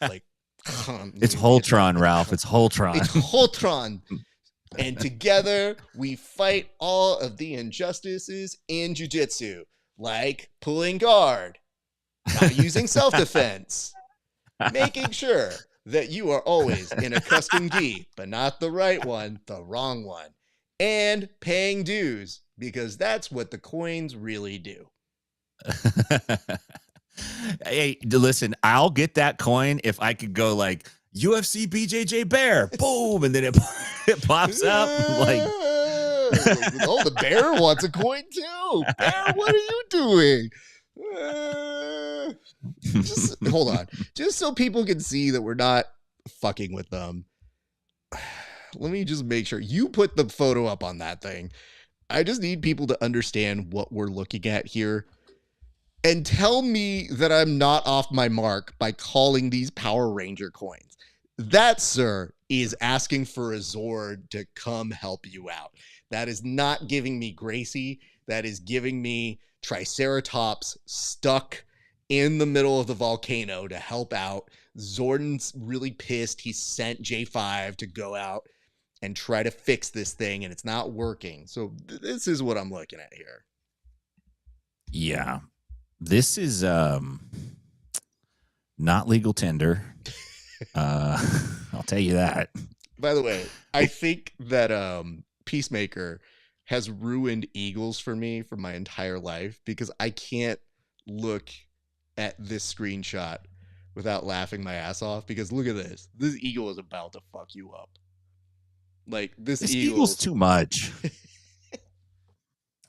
like, it's Holtron, Ralph. It's Holtron. It's Holtron. And together we fight all of the injustices in jiu-jitsu, like pulling guard, not using self-defense, making sure that you are always in a custom gi, but not the right one, the wrong one, and paying dues, because that's what the coins really do. Hey, listen, I'll get that coin if I could go like UFC BJJ Bear, boom, and then it pops up like. Oh, the bear wants a coin too. Bear, what are you doing? Just hold on, just so people can see that we're not fucking with them. Let me just make sure you put the photo up on that thing. I just need people to understand what we're looking at here. And tell me that I'm not off my mark by calling these Power Ranger coins. That, sir, is asking for a Zord to come help you out. That is not giving me Gracie. That is giving me Triceratops stuck in the middle of the volcano to help out. Zordon's really pissed. He sent J5 to go out and try to fix this thing, and it's not working. So this is what I'm looking at here. Yeah. This is not legal tender. I'll tell you that. By the way, I think that Peacemaker has ruined Eagles for me for my entire life, because I can't look at this screenshot without laughing my ass off, because look at this. This Eagle is about to fuck you up. Like, this Eagle's too much.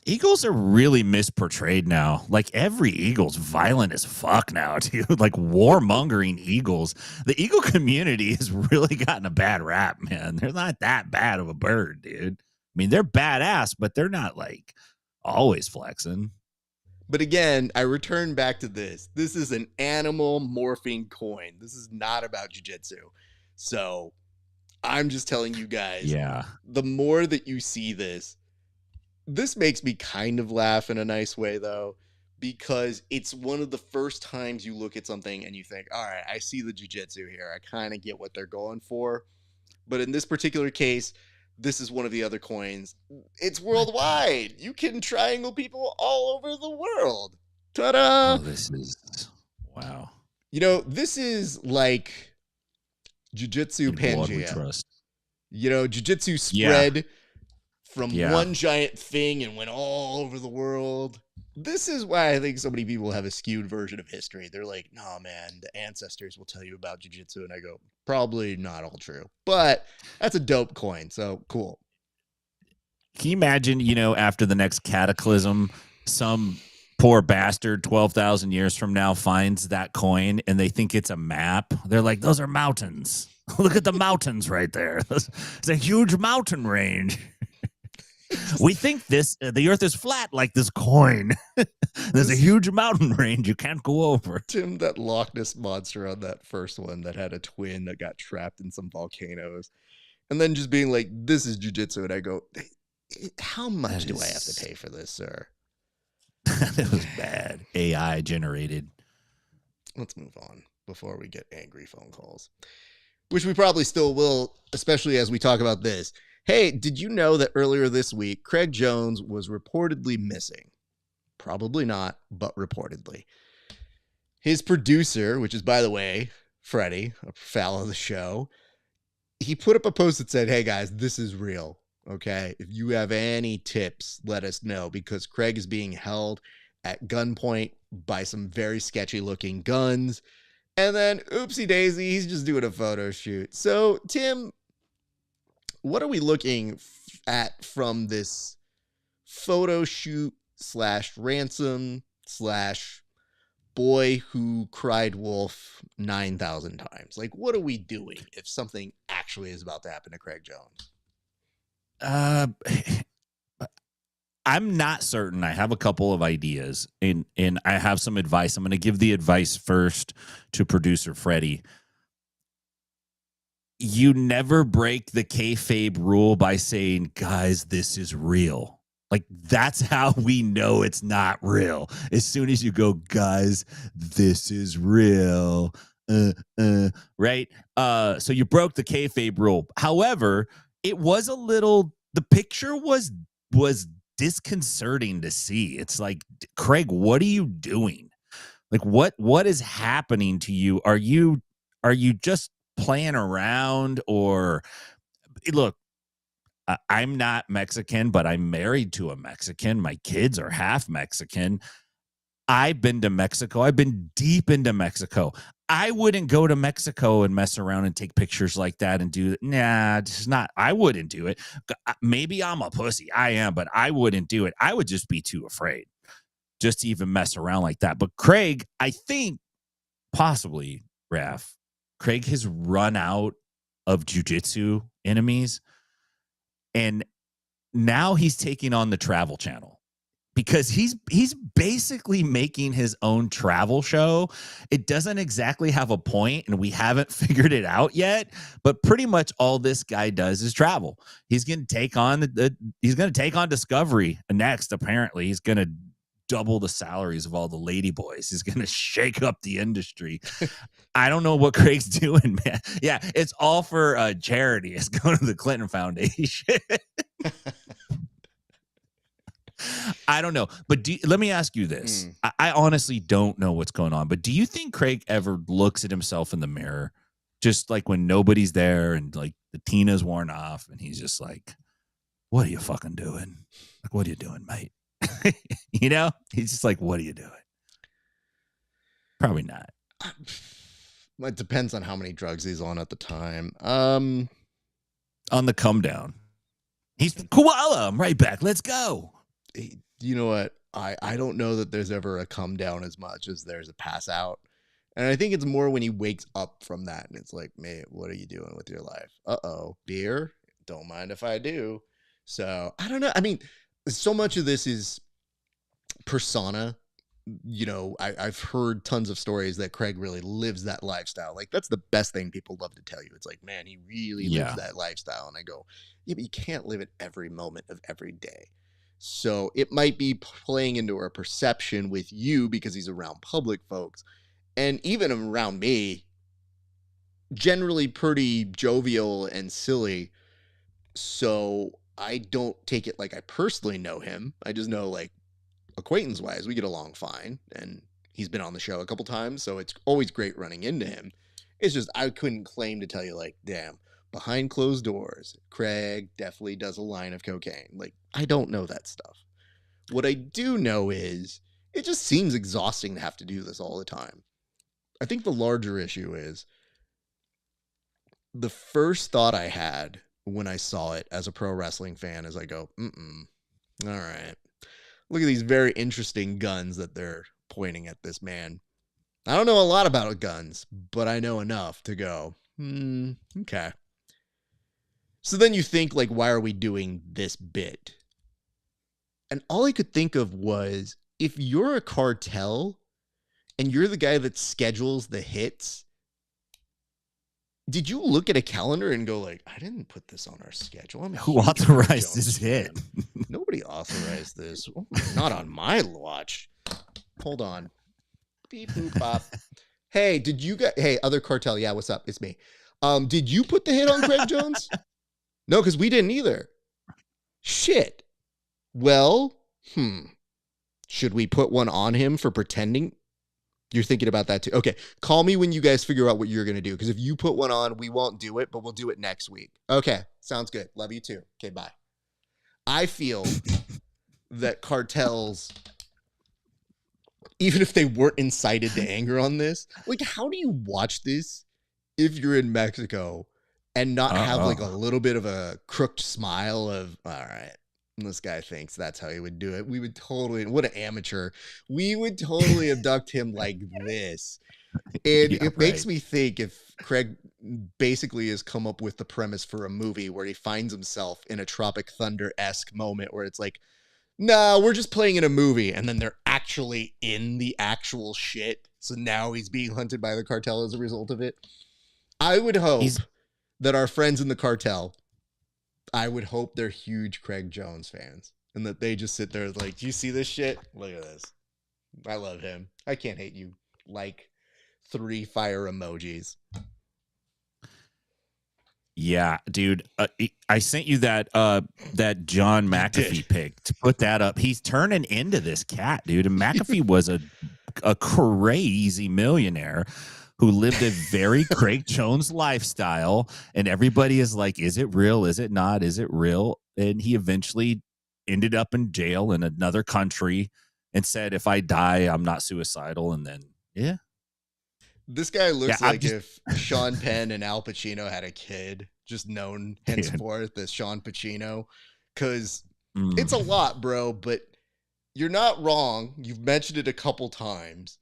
Eagles are really misportrayed now. Like, every Eagle's violent as fuck now, dude. Like, warmongering Eagles. The Eagle community has really gotten a bad rap, man. They're not that bad of a bird, dude. I mean, they're badass, but they're not, like, always flexing. But again, I return back to this. This is an animal morphing coin. This is not about jiu-jitsu. So, I'm just telling you guys, the more that you see this makes me kind of laugh in a nice way, though, because it's one of the first times you look at something and you think, all right, I see the jiu-jitsu here. I kind of get what they're going for. But in this particular case, this is one of the other coins. It's worldwide. You can triangle people all over the world. Ta-da! Oh, this is, wow. You know, this is like jiu-jitsu Pangea. You know, jiu-jitsu spread from one giant thing and went all over the world. This is why I think so many people have a skewed version of history. They're like, no, man, the ancestors will tell you about jiu-jitsu. And I go, probably not all true. But that's a dope coin, so cool. Can you imagine, you know, after the next cataclysm, some poor bastard 12,000 years from now finds that coin and they think it's a map? They're like, those are mountains. Look at the mountains right there. It's a huge mountain range. We think the earth is flat like this coin. There's a huge mountain range you can't go over. Tim, that Loch Ness monster on that first one that had a twin that got trapped in some volcanoes. And then just being like, this is jiu-jitsu. And I go, how much do I have to pay for this, sir? That was bad. AI generated. Let's move on before we get angry phone calls, which we probably still will, especially as we talk about this. Hey, did you know that earlier this week, KREG Jones was reportedly missing? Probably not, but reportedly. His producer, which is, by the way, Freddie, a pal of the show, he put up a post that said, hey, guys, this is real, okay? If you have any tips, let us know, because KREG is being held at gunpoint by some very sketchy-looking guns. And then, oopsie daisy, he's just doing a photo shoot. So, Tim, what are we looking at from this photo shoot / ransom / boy who cried wolf 9,000 times? Like, what are we doing if something actually is about to happen to KREG Jones? I'm not certain. I have a couple of ideas, and I have some advice. I'm going to give the advice first to producer Freddie. you never break the kayfabe rule by saying, guys, this is real. Like, that's how we know it's not real. As soon as you go, guys, this is real. Right? So you broke the kayfabe rule. However, it was the picture was disconcerting to see. It's like, Craig, what are you doing? Like, what is happening to you? Are you just playing around? Or look, I'm not Mexican, but I'm married to a Mexican. My kids are half Mexican. I've been to Mexico. I've been deep into Mexico. I wouldn't go to Mexico and mess around and take pictures like that and do it. Nah, it's not. I wouldn't do it. Maybe I'm a pussy. I am, but I wouldn't do it. I would just be too afraid just to even mess around like that. But Craig, I think possibly, Raf, Craig has run out of jiu-jitsu enemies. And now he's taking on the Travel Channel because he's basically making his own travel show. It doesn't exactly have a point, and we haven't figured it out yet. But pretty much all this guy does is travel. He's going to take on he's going to take on Discovery next. Apparently, he's going to double the salaries of all the lady boys. He's going to shake up the industry. I don't know what Craig's doing, man. Yeah, it's all for charity. It's going to the Clinton Foundation. I don't know. But let me ask you this. I honestly don't know what's going on. But do you think Craig ever looks at himself in the mirror, just like when nobody's there and like the Tina's worn off and he's just like, what are you fucking doing? Like, what are you doing, mate? You know, he's just like, what are you doing? Probably not. It depends on how many drugs he's on at the time. On the come down, he's koala. I'm right back. Let's go. You know what? I don't know that there's ever a come down as much as there's a pass out. And I think it's more when he wakes up from that and it's like, mate, what are you doing with your life? Uh-oh, beer? Don't mind if I do. So I don't know. I mean, so much of this is persona. You know, I've heard tons of stories that Craig really lives that lifestyle. Like, that's the best thing people love to tell you. It's like, man, he really lives that lifestyle. And I go, yeah, but you can't live it every moment of every day. So it might be playing into our perception with you because he's around public folks. And even around me, generally pretty jovial and silly. So I don't take it like I personally know him. I just know, like, acquaintance wise, we get along fine, and he's been on the show a couple times, so it's always great running into him. It's just I couldn't claim to tell you, like, damn, behind closed doors, Craig definitely does a line of cocaine. Like, I don't know that stuff. What I do know is it just seems exhausting to have to do this all the time. I think the larger issue is the first thought I had when I saw it as a pro wrestling fan is I go, all right. Look at these very interesting guns that they're pointing at this man. I don't know a lot about guns, but I know enough to go, okay. So then you think, like, why are we doing this bit? And all I could think of was, if you're a cartel and you're the guy that schedules the hits, did you look at a calendar and go like, I didn't put this on our schedule? Who authorized this hit? Nobody authorized this. Not on my watch. Hold on. Beep, boop, bop. Hey, did you get, hey, other cartel. Yeah, what's up? It's me. Did you put the hit on Greg Jones? No, because we didn't either. Shit. Well, should we put one on him for pretending? You're thinking about that too. Okay. Call me when you guys figure out what you're going to do. Because if you put one on, we won't do it, but we'll do it next week. Okay. Sounds good. Love you too. Okay. Bye. I feel that cartels, even if they weren't incited to anger on this, like, how do you watch this if you're in Mexico and not have like a little bit of a crooked smile of, all right, this guy thinks that's how he would do it. We would totally, what an amateur. We would totally abduct him like this. And it makes me think if Craig basically has come up with the premise for a movie where he finds himself in a Tropic Thunder-esque moment where it's like, no, we're just playing in a movie. And then they're actually in the actual shit. So now he's being hunted by the cartel as a result of it. I would hope that our friends in the cartel, I would hope they're huge Craig Jones fans and that they just sit there like, do you see this shit? Look at this. I love him. I can't hate you. Like 3 fire emojis. Yeah, dude. I sent you that John McAfee pic to put that up. He's turning into this cat, dude. And McAfee was a crazy millionaire who lived a very Craig Jones lifestyle. And everybody is like, is it real? Is it not? Is it real? And he eventually ended up in jail in another country and said, if I die, I'm not suicidal. And then, yeah. This guy looks like if Sean Penn and Al Pacino had a kid, just known henceforth as Sean Pacino, because it's a lot, bro, but you're not wrong. You've mentioned it a couple times.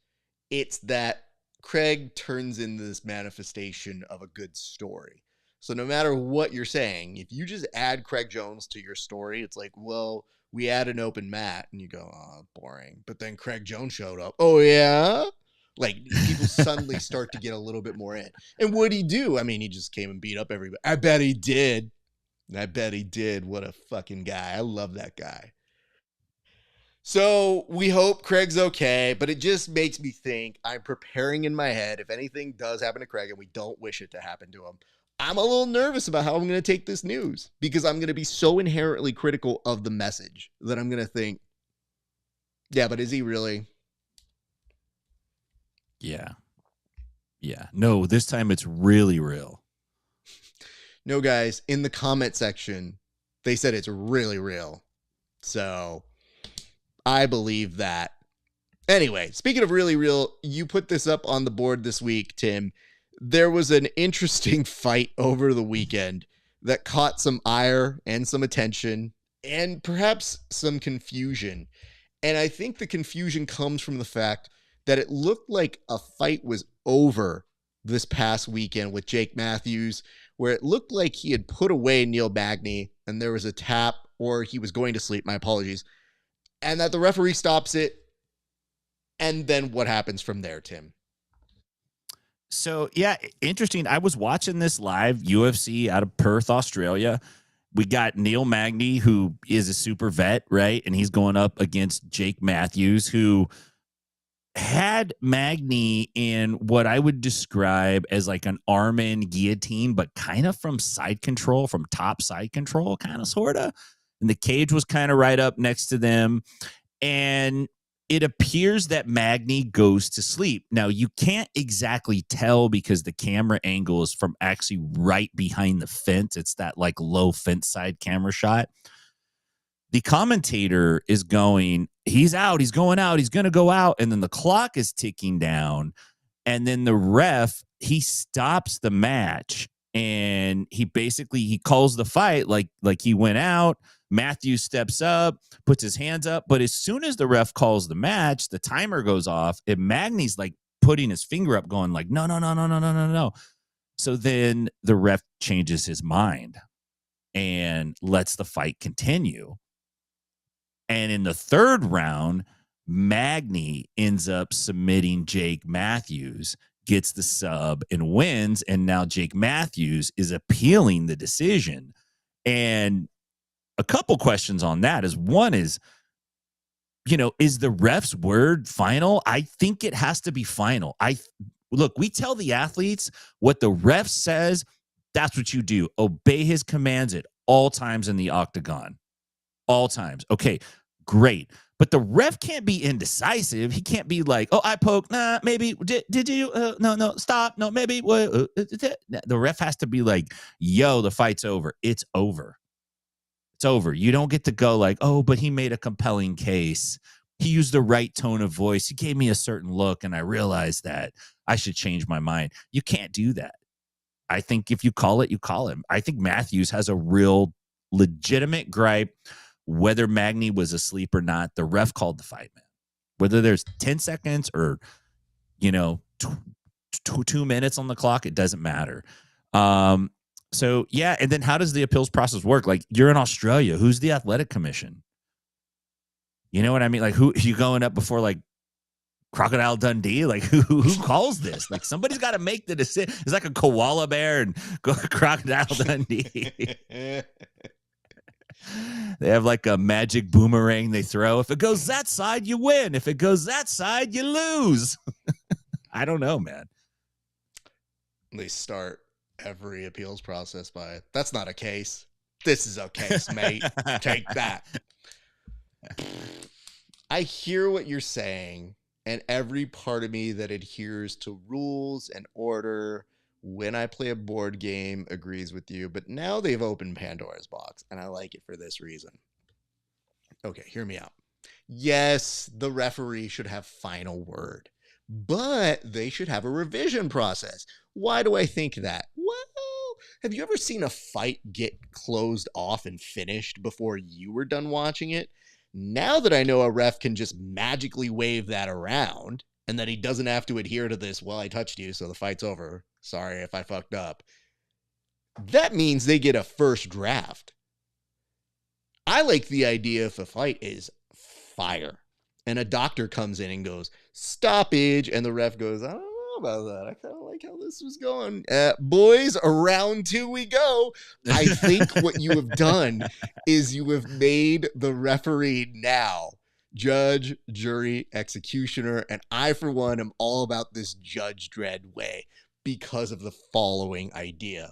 It's that Craig turns into this manifestation of a good story. So no matter what you're saying, if you just add Craig Jones to your story, it's like, well, we add an open mat, and you go, oh, boring. But then Craig Jones showed up. Oh, yeah? Like, people suddenly start to get a little bit more in. And what'd he do? I mean, he just came and beat up everybody. I bet he did. What a fucking guy. I love that guy. So we hope Craig's okay, but it just makes me think, I'm preparing in my head, if anything does happen to Craig and we don't wish it to happen to him, I'm a little nervous about how I'm going to take this news, because I'm going to be so inherently critical of the message that I'm going to think, yeah, but is he really? Yeah. No, this time it's really real. No, guys, in the comment section, they said it's really real. So I believe that. Anyway, speaking of really real, you put this up on the board this week, Tim. There was an interesting fight over the weekend that caught some ire and some attention and perhaps some confusion. And I think the confusion comes from the fact that it looked like a fight was over this past weekend with Jake Matthews, where it looked like he had put away Neil Magny and there was a tap, or he was going to sleep, my apologies, and that the referee stops it. And then what happens from there, Tim? So, yeah, interesting. I was watching this live UFC out of Perth, Australia. We got Neil Magny, who is a super vet, right? And he's going up against Jake Matthews, who had Magny in what I would describe as like an arm-in guillotine, but kind of from side control, from top side control, kind of, sort of. And the cage was kind of right up next to them. And it appears that Magny goes to sleep. Now, you can't exactly tell because the camera angle is from actually right behind the fence. It's that like low fence side camera shot. The commentator is going, he's out, he's going out, he's going to go out. And then the clock is ticking down. And then the ref, he stops the match and he calls the fight like he went out. Matthews steps up, puts his hands up. But as soon as the ref calls the match, the timer goes off. And Magny's like putting his finger up going like, no. So then the ref changes his mind and lets the fight continue. And in the third round, Magny ends up submitting Jake Matthews, gets the sub and wins. And now Jake Matthews is appealing the decision. And a couple questions on that is, one is, is the ref's word final? I think it has to be final. Look, we tell the athletes what the ref says. That's what you do. Obey his commands at all times in the octagon. All times. Okay, great. But the ref can't be indecisive. He can't be like, oh, I poked. Nah, maybe. Did you? No, stop. No, maybe. The ref has to be like, yo, the fight's over. It's over. It's over. You don't get to go like, oh, but he made a compelling case. He used the right tone of voice. He gave me a certain look, and I realized that I should change my mind. You can't do that. I think if you call it, you call him. I think Matthews has a real legitimate gripe. Whether Magny was asleep or not, the ref called the fight, man. Whether there's 10 seconds or, 2 minutes on the clock, it doesn't matter. So, yeah, and then how does the appeals process work? Like, you're in Australia. Who's the athletic commission? You know what I mean? Like, who you going up before, like, Crocodile Dundee? Like who calls this? Like somebody's got to make the decision. It's like a koala bear and Crocodile Dundee. They have like a magic boomerang they throw. If it goes that side, you win. If it goes that side, you lose. I don't know, man. They start every appeals process by, that's not a case. This is a case, mate. Take that. I hear what you're saying, and every part of me that adheres to rules and order when I play a board game agrees with you, but now they've opened Pandora's box, and I like it for this reason. Okay, hear me out. Yes, the referee should have final word, but they should have a revision process. Why do I think that? Well, have you ever seen a fight get closed off and finished before you were done watching it? Now that I know a ref can just magically wave that around and that he doesn't have to adhere to this, well, I touched you, so the fight's over. Sorry if I fucked up. That means they get a first draft. I like the idea if a fight is fire and a doctor comes in and goes, stoppage, and the ref goes, I don't know about that. I kind of like how this was going. Boys, round 2 we go. I think what you have done is you have made the referee now judge, jury, executioner, and I, for one, am all about this Judge Dredd way because of the following idea.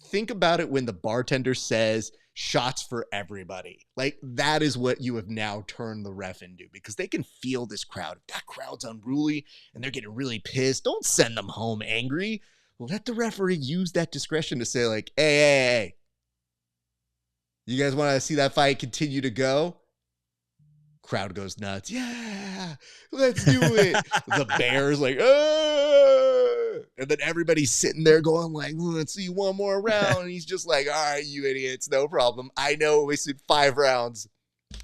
Think about it when the bartender says, shots for everybody. Like, that is what you have now turned the ref into, because they can feel this crowd. If that crowd's unruly and they're getting really pissed, don't send them home angry. Let the referee use that discretion to say, like, hey, you guys want to see that fight continue to go? Crowd goes nuts. Yeah, let's do it. The bear's like, and then everybody's sitting there going like, let's see one more round. And he's just like, all right, you idiots, no problem. I know we wasted 5 rounds,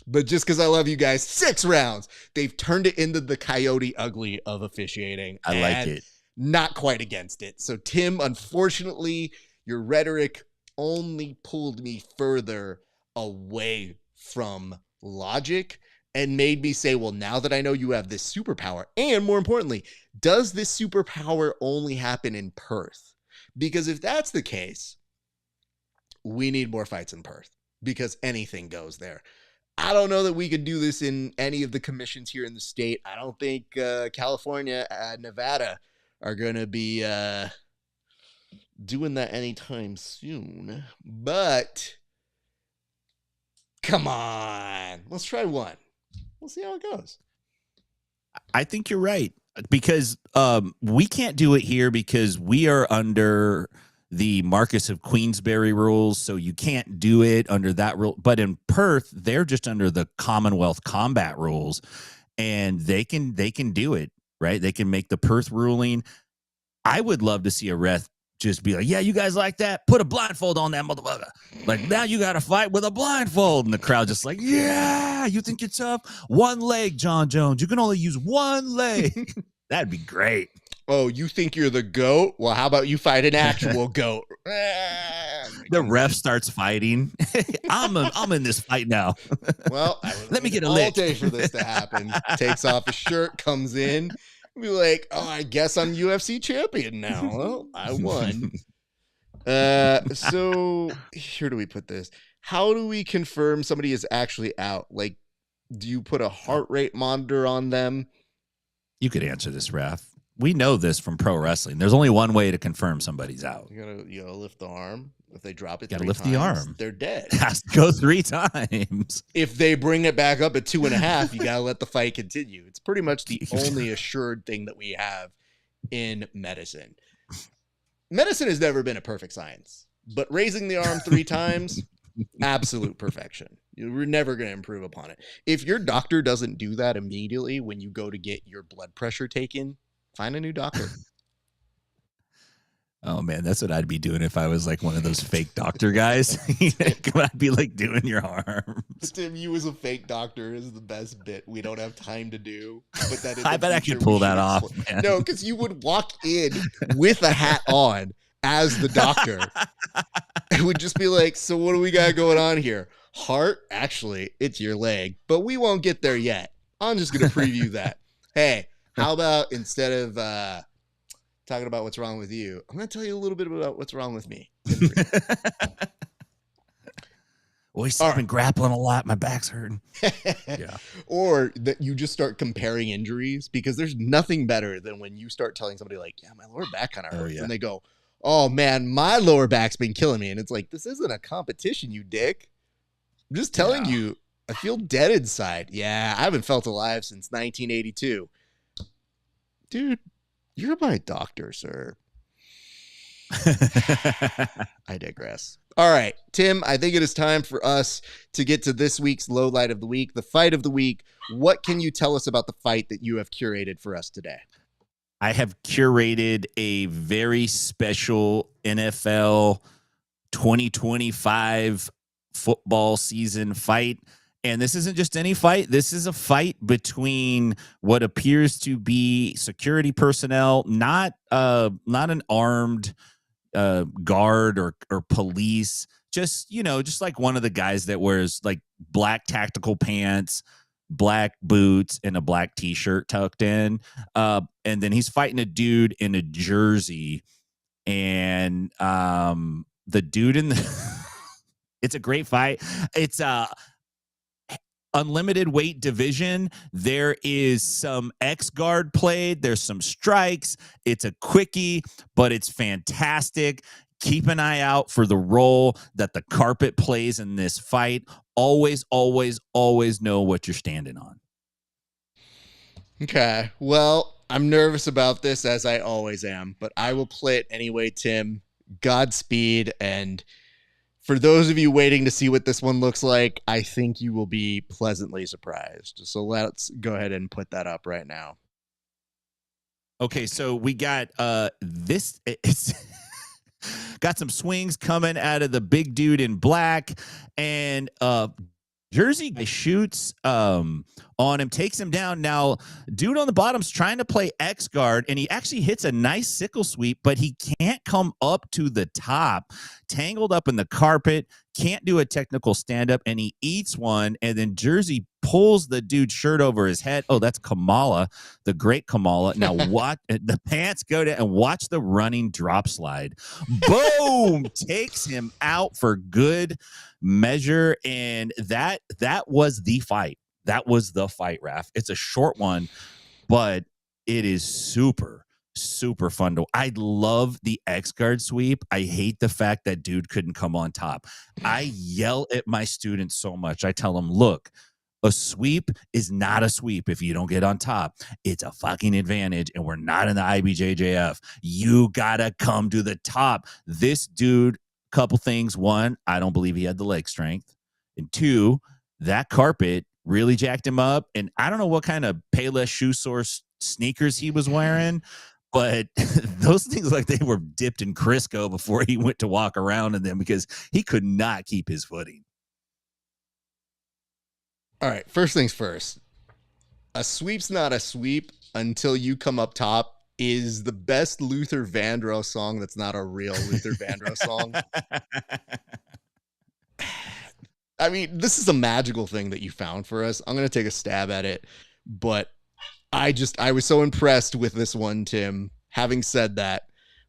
but just because I love you guys, 6 rounds. They've turned it into the Coyote Ugly of officiating. I like it. Not quite against it. So Tim, unfortunately, your rhetoric only pulled me further away from logic and made me say, well, now that I know you have this superpower, and more importantly, does this superpower only happen in Perth? Because if that's the case, we need more fights in Perth, because anything goes there. I don't know that we could do this in any of the commissions here in the state. I don't think California and Nevada are going to be doing that anytime soon. But come on, let's try one. We'll see how it goes. I think you're right, because we can't do it here because we are under the Marcus of Queensberry rules, so you can't do it under that rule. But in Perth, they're just under the Commonwealth combat rules, and they can do it, right? They can make the Perth ruling. I would love to see a ref just be like, yeah, you guys like that? Put a blindfold on that motherfucker. Like, now you got to fight with a blindfold. And the crowd just like, yeah, you think you're tough? One leg, John Jones. You can only use one leg. That'd be great. Oh, you think you're the GOAT? Well, how about you fight an actual GOAT? The ref starts fighting. I'm in this fight now. Well, let me get a all lick. day for this to happen. Takes off his shirt, comes in. Be like, oh, I guess I'm UFC champion now. Well, I won. So here do we put this? How do we confirm somebody is actually out? Like, do you put a heart rate monitor on them? You could answer this, Raf. We know this from pro wrestling. There's only one way to confirm somebody's out. You gotta lift the arm. If they drop it, you gotta lift the arm. They're dead. It has to go 3 times. If they bring it back up at 2.5, you gotta let the fight continue. It's pretty much the only assured thing that we have in medicine. Medicine has never been a perfect science, but raising the arm 3 times, absolute perfection. We're never going to improve upon it. If your doctor doesn't do that immediately when you go to get your blood pressure taken, find a new doctor. Oh man, that's what I'd be doing if I was like one of those fake doctor guys. I'd be like doing your arms. Tim, you as a fake doctor is the best bit we don't have time to do. But that I bet I could pull that off. Man. No, because you would walk in with a hat on as the doctor. It would just be like, so what do we got going on here? Heart? Actually, it's your leg, but we won't get there yet. I'm just going to preview that. Hey, How about instead of talking about what's wrong with you, I'm going to tell you a little bit about what's wrong with me. I've been grappling a lot. My back's hurting. Yeah. Or that you just start comparing injuries, because there's nothing better than when you start telling somebody like, yeah, my lower back kind of hurts. And they go, oh man, my lower back's been killing me. And it's like, this isn't a competition, you dick. I'm just telling you, I feel dead inside. Yeah, I haven't felt alive since 1982. Dude, you're my doctor, sir. I digress. All right, Tim, I think it is time for us to get to this week's low light of the week, the fight of the week. What can you tell us about the fight that you have curated for us today? I have curated a very special NFL 2025 football season fight. And this isn't just any fight. This is a fight between what appears to be security personnel, not an armed guard or police, just like one of the guys that wears like black tactical pants, black boots, and a black t-shirt tucked in, and then he's fighting a dude in a jersey, and the dude in the it's a great fight. It's unlimited weight division. There is some X guard played. There's some strikes. It's a quickie, but it's fantastic. Keep an eye out for the role that the carpet plays in this fight. Always, always, always know what you're standing on. Okay. Well, I'm nervous about this, as I always am, but I will play it anyway, Tim. Godspeed. And for those of you waiting to see what this one looks like, I think you will be pleasantly surprised. So let's go ahead and put that up right now. Okay, so we got this. It's got some swings coming out of the big dude in black, and Jersey guy shoots on him, takes him down. Now, dude on the bottom's trying to play X guard, and he actually hits a nice sickle sweep, but he can't come up to the top. Tangled up in the carpet, can't do a technical stand-up, and he eats one, and then Jersey pulls the dude's shirt over his head. Oh, that's Kamala, the great Kamala. Now watch the pants go down and watch the running drop slide. Boom! Takes him out for good measure, and that was the fight. That was the fight, Raf. It's a short one, but it is super, super fun to. I love the X guard sweep. I hate the fact that dude couldn't come on top. I yell at my students so much. I tell them, look, a sweep is not a sweep if you don't get on top. It's a fucking advantage, and we're not in the IBJJF. You gotta come to the top. This dude, couple things. One, I don't believe he had the leg strength. And two, that carpet really jacked him up. And I don't know what kind of Payless shoe source sneakers he was wearing, but those things, like, they were dipped in Crisco before he went to walk around in them, because he could not keep his footing. All right, first things first. A sweep's not a sweep until you come up top is the best Luther Vandross song that's not a real Luther Vandross song. I mean, this is a magical thing that you found for us. I'm going to take a stab at it, but I was so impressed with this one, Tim. Having said that,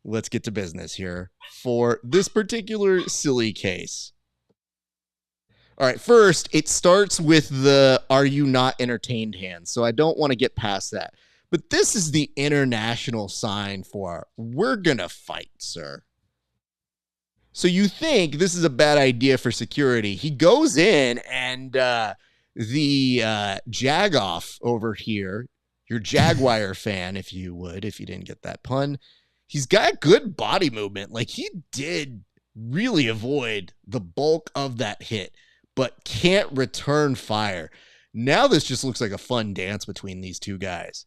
let's get to business here for this particular silly case. All right, first, it starts with the "are you not entertained" hand, so I don't want to get past that. But this is the international sign for "we're gonna fight, sir." So you think this is a bad idea for security. He goes in, and the Jagoff over here, your Jaguar fan, if you didn't get that pun, he's got good body movement. Like, he did really avoid the bulk of that hit, but can't return fire. Now this just looks like a fun dance between these two guys.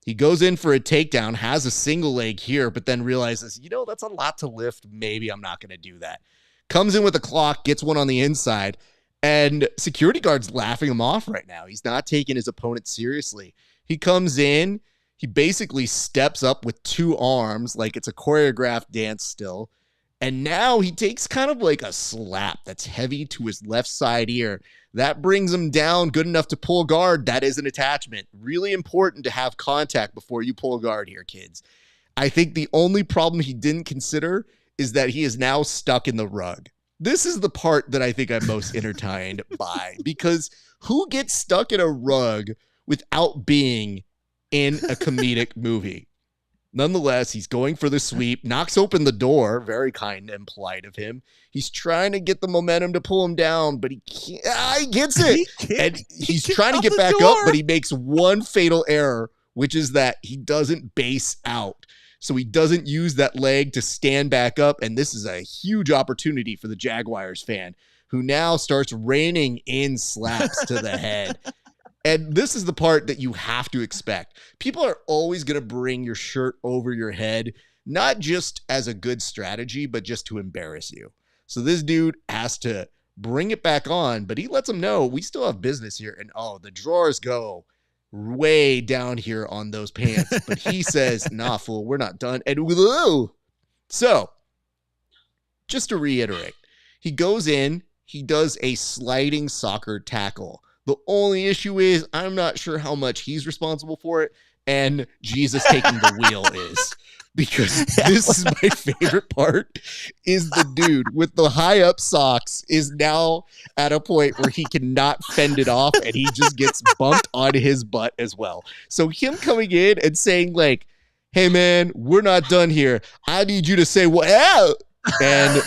He goes in for a takedown, has a single leg here, but then realizes, that's a lot to lift. Maybe I'm not going to do that. Comes in with a clock, gets one on the inside, and security guard's laughing him off right now. He's not taking his opponent seriously. He comes in, he basically steps up with two arms, like it's a choreographed dance still, And now he takes kind of like a slap that's heavy to his left side ear. That brings him down good enough to pull guard. That is an attachment. Really important to have contact before you pull guard here, kids. I think the only problem he didn't consider is that he is now stuck in the rug. This is the part that I think I'm most entertained by, because who gets stuck in a rug without being in a comedic movie? Nonetheless, he's going for the sweep, knocks open the door, very kind and polite of him. He's trying to get the momentum to pull him down, but he can't. He gets it. And he's trying to get back up, but he makes one fatal error, which is that he doesn't base out. So he doesn't use that leg to stand back up. And this is a huge opportunity for the Jaguars fan, who now starts raining in slaps to the head. And this is the part that you have to expect. People are always going to bring your shirt over your head, not just as a good strategy, but just to embarrass you. So this dude has to bring it back on, but he lets them know we still have business here. And the drawers go way down here on those pants. But he says, nah, fool, we're not done. And whoa. So just to reiterate, he goes in, he does a sliding soccer tackle. The only issue is I'm not sure how much he's responsible for it and Jesus taking the wheel is. Because this is my favorite part, is the dude with the high up socks is now at a point where he cannot fend it off and he just gets bumped on his butt as well. So him coming in and saying like, hey man, we're not done here. I need you to say, well, and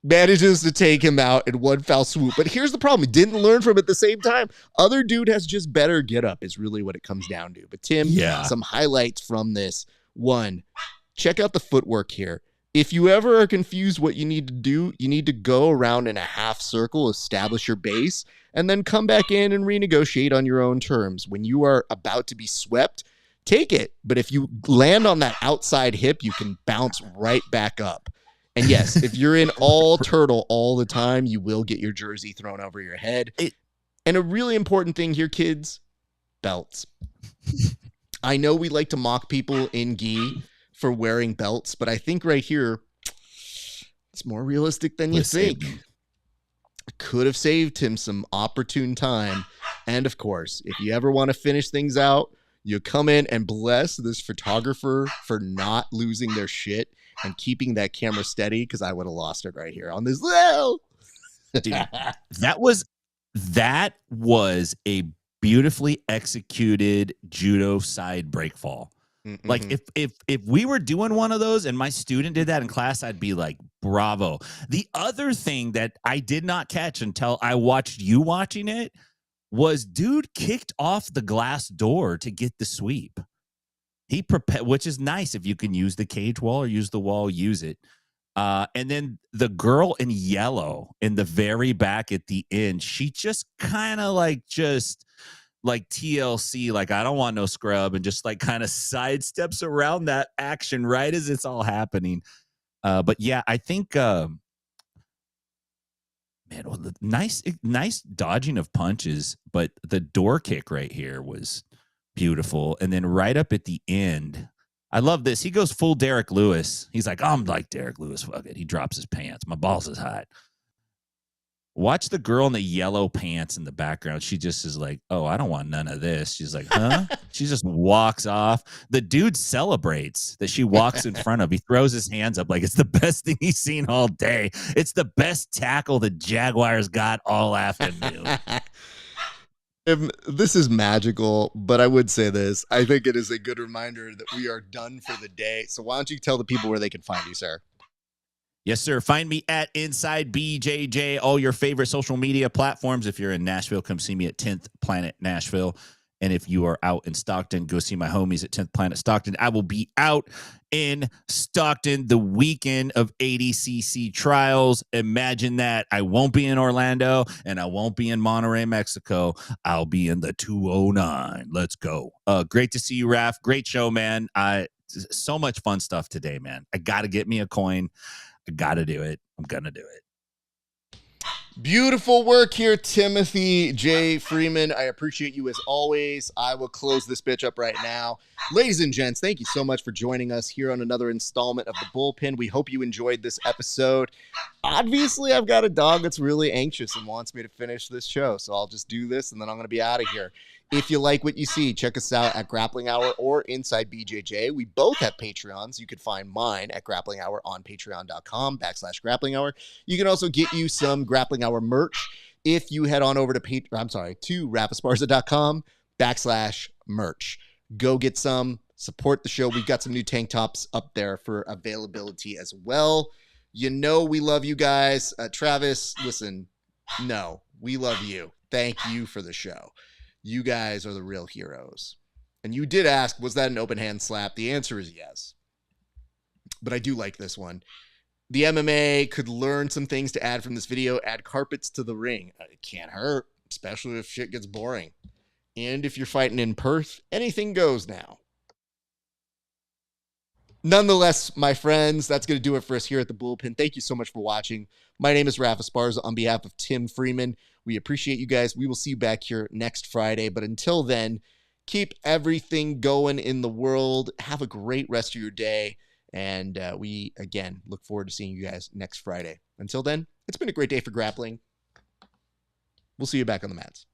manages to take him out in one foul swoop. But here's the problem. He didn't learn from it at the same time. Other dude has just better get up is really what it comes down to. But Tim, some highlights from this. One, check out the footwork here. If you ever are confused what you need to do, you need to go around in a half circle, establish your base, and then come back in and renegotiate on your own terms. When you are about to be swept, take it. But if you land on that outside hip, you can bounce right back up. And yes, if you're in all turtle all the time, you will get your jersey thrown over your head. And a really important thing here, kids, belts. I know we like to mock people in gi for wearing belts, but I think right here, it's more realistic than you think. Could have saved him some opportune time. And of course, if you ever want to finish things out, you come in and bless this photographer for not losing their shit and keeping that camera steady, because I would have lost it right here on this. Dude, that was a beautifully executed judo side break fall. Mm-hmm. Like if we were doing one of those and my student did that in class, I'd be like, bravo. The other thing that I did not catch until I watched you watching it was dude kicked off the glass door to get the sweep. He prepared, which is nice. If you can use the cage wall or use the wall, use it. And then the girl in yellow in the very back at the end, she just kind of like TLC, like I don't want no scrub, and just like kind of sidesteps around that action right as it's all happening. But yeah, I think man, nice dodging of punches, but the door kick right here was beautiful. And then right up at the end, I love this. He goes full Derek Lewis. He's like, I'm like Derek Lewis. Fuck it. He drops his pants. My balls is hot. Watch the girl in the yellow pants in the background. She just is like, oh, I don't want none of this. She's like, huh? She just walks off. The dude celebrates that she walks in front of. He throws his hands up like it's the best thing he's seen all day. It's the best tackle the Jaguars got all afternoon. This is magical, but I would say this. I think it is a good reminder that we are done for the day. So why don't you tell the people where they can find you, sir? Yes, sir. Find me at Inside BJJ, all your favorite social media platforms. If you're in Nashville, come see me at 10th Planet Nashville. And if you are out in Stockton, go see my homies at 10th Planet Stockton. I will be out in Stockton the weekend of ADCC trials. Imagine that. I won't be in Orlando and I won't be in Monterrey, Mexico. I'll be in the 209. Let's go. Great to see you, Raf. Great show, man. So much fun stuff today, man. I got to get me a coin. I got to do it. I'm going to do it. Beautiful work here, Timothy J. Freeman. I appreciate you as always. I will close this bitch up right now. Ladies and gents, thank you so much for joining us here on another installment of The Bullpen. We hope you enjoyed this episode. Obviously, I've got a dog that's really anxious and wants me to finish this show, so I'll just do this and then I'm going to be out of here. If you like what you see, check us out at Grappling Hour or Inside BJJ. We both have Patreons. You can find mine at Grappling Hour on patreon.com/Grappling Hour. You can also get you some Grappling Hour merch if you head on over to RAFESPARZA.com/merch. Go get some, support the show. We've got some new tank tops up there for availability as well. You know we love you guys. Travis, listen, no, we love you. Thank you for the show. You guys are the real heroes. And you did ask, was that an open hand slap? The answer is yes. But I do like this one. The MMA could learn some things to add from this video. Add carpets to the ring. It can't hurt, especially if shit gets boring. And if you're fighting in Perth, anything goes now. Nonetheless, my friends, that's going to do it for us here at the Bullpen. Thank you so much for watching. My name is RAF ESPARZA on behalf of Tim Freeman. We appreciate you guys. We will see you back here next Friday. But until then, keep everything going in the world. Have a great rest of your day. And we, again, look forward to seeing you guys next Friday. Until then, it's been a great day for grappling. We'll see you back on the mats.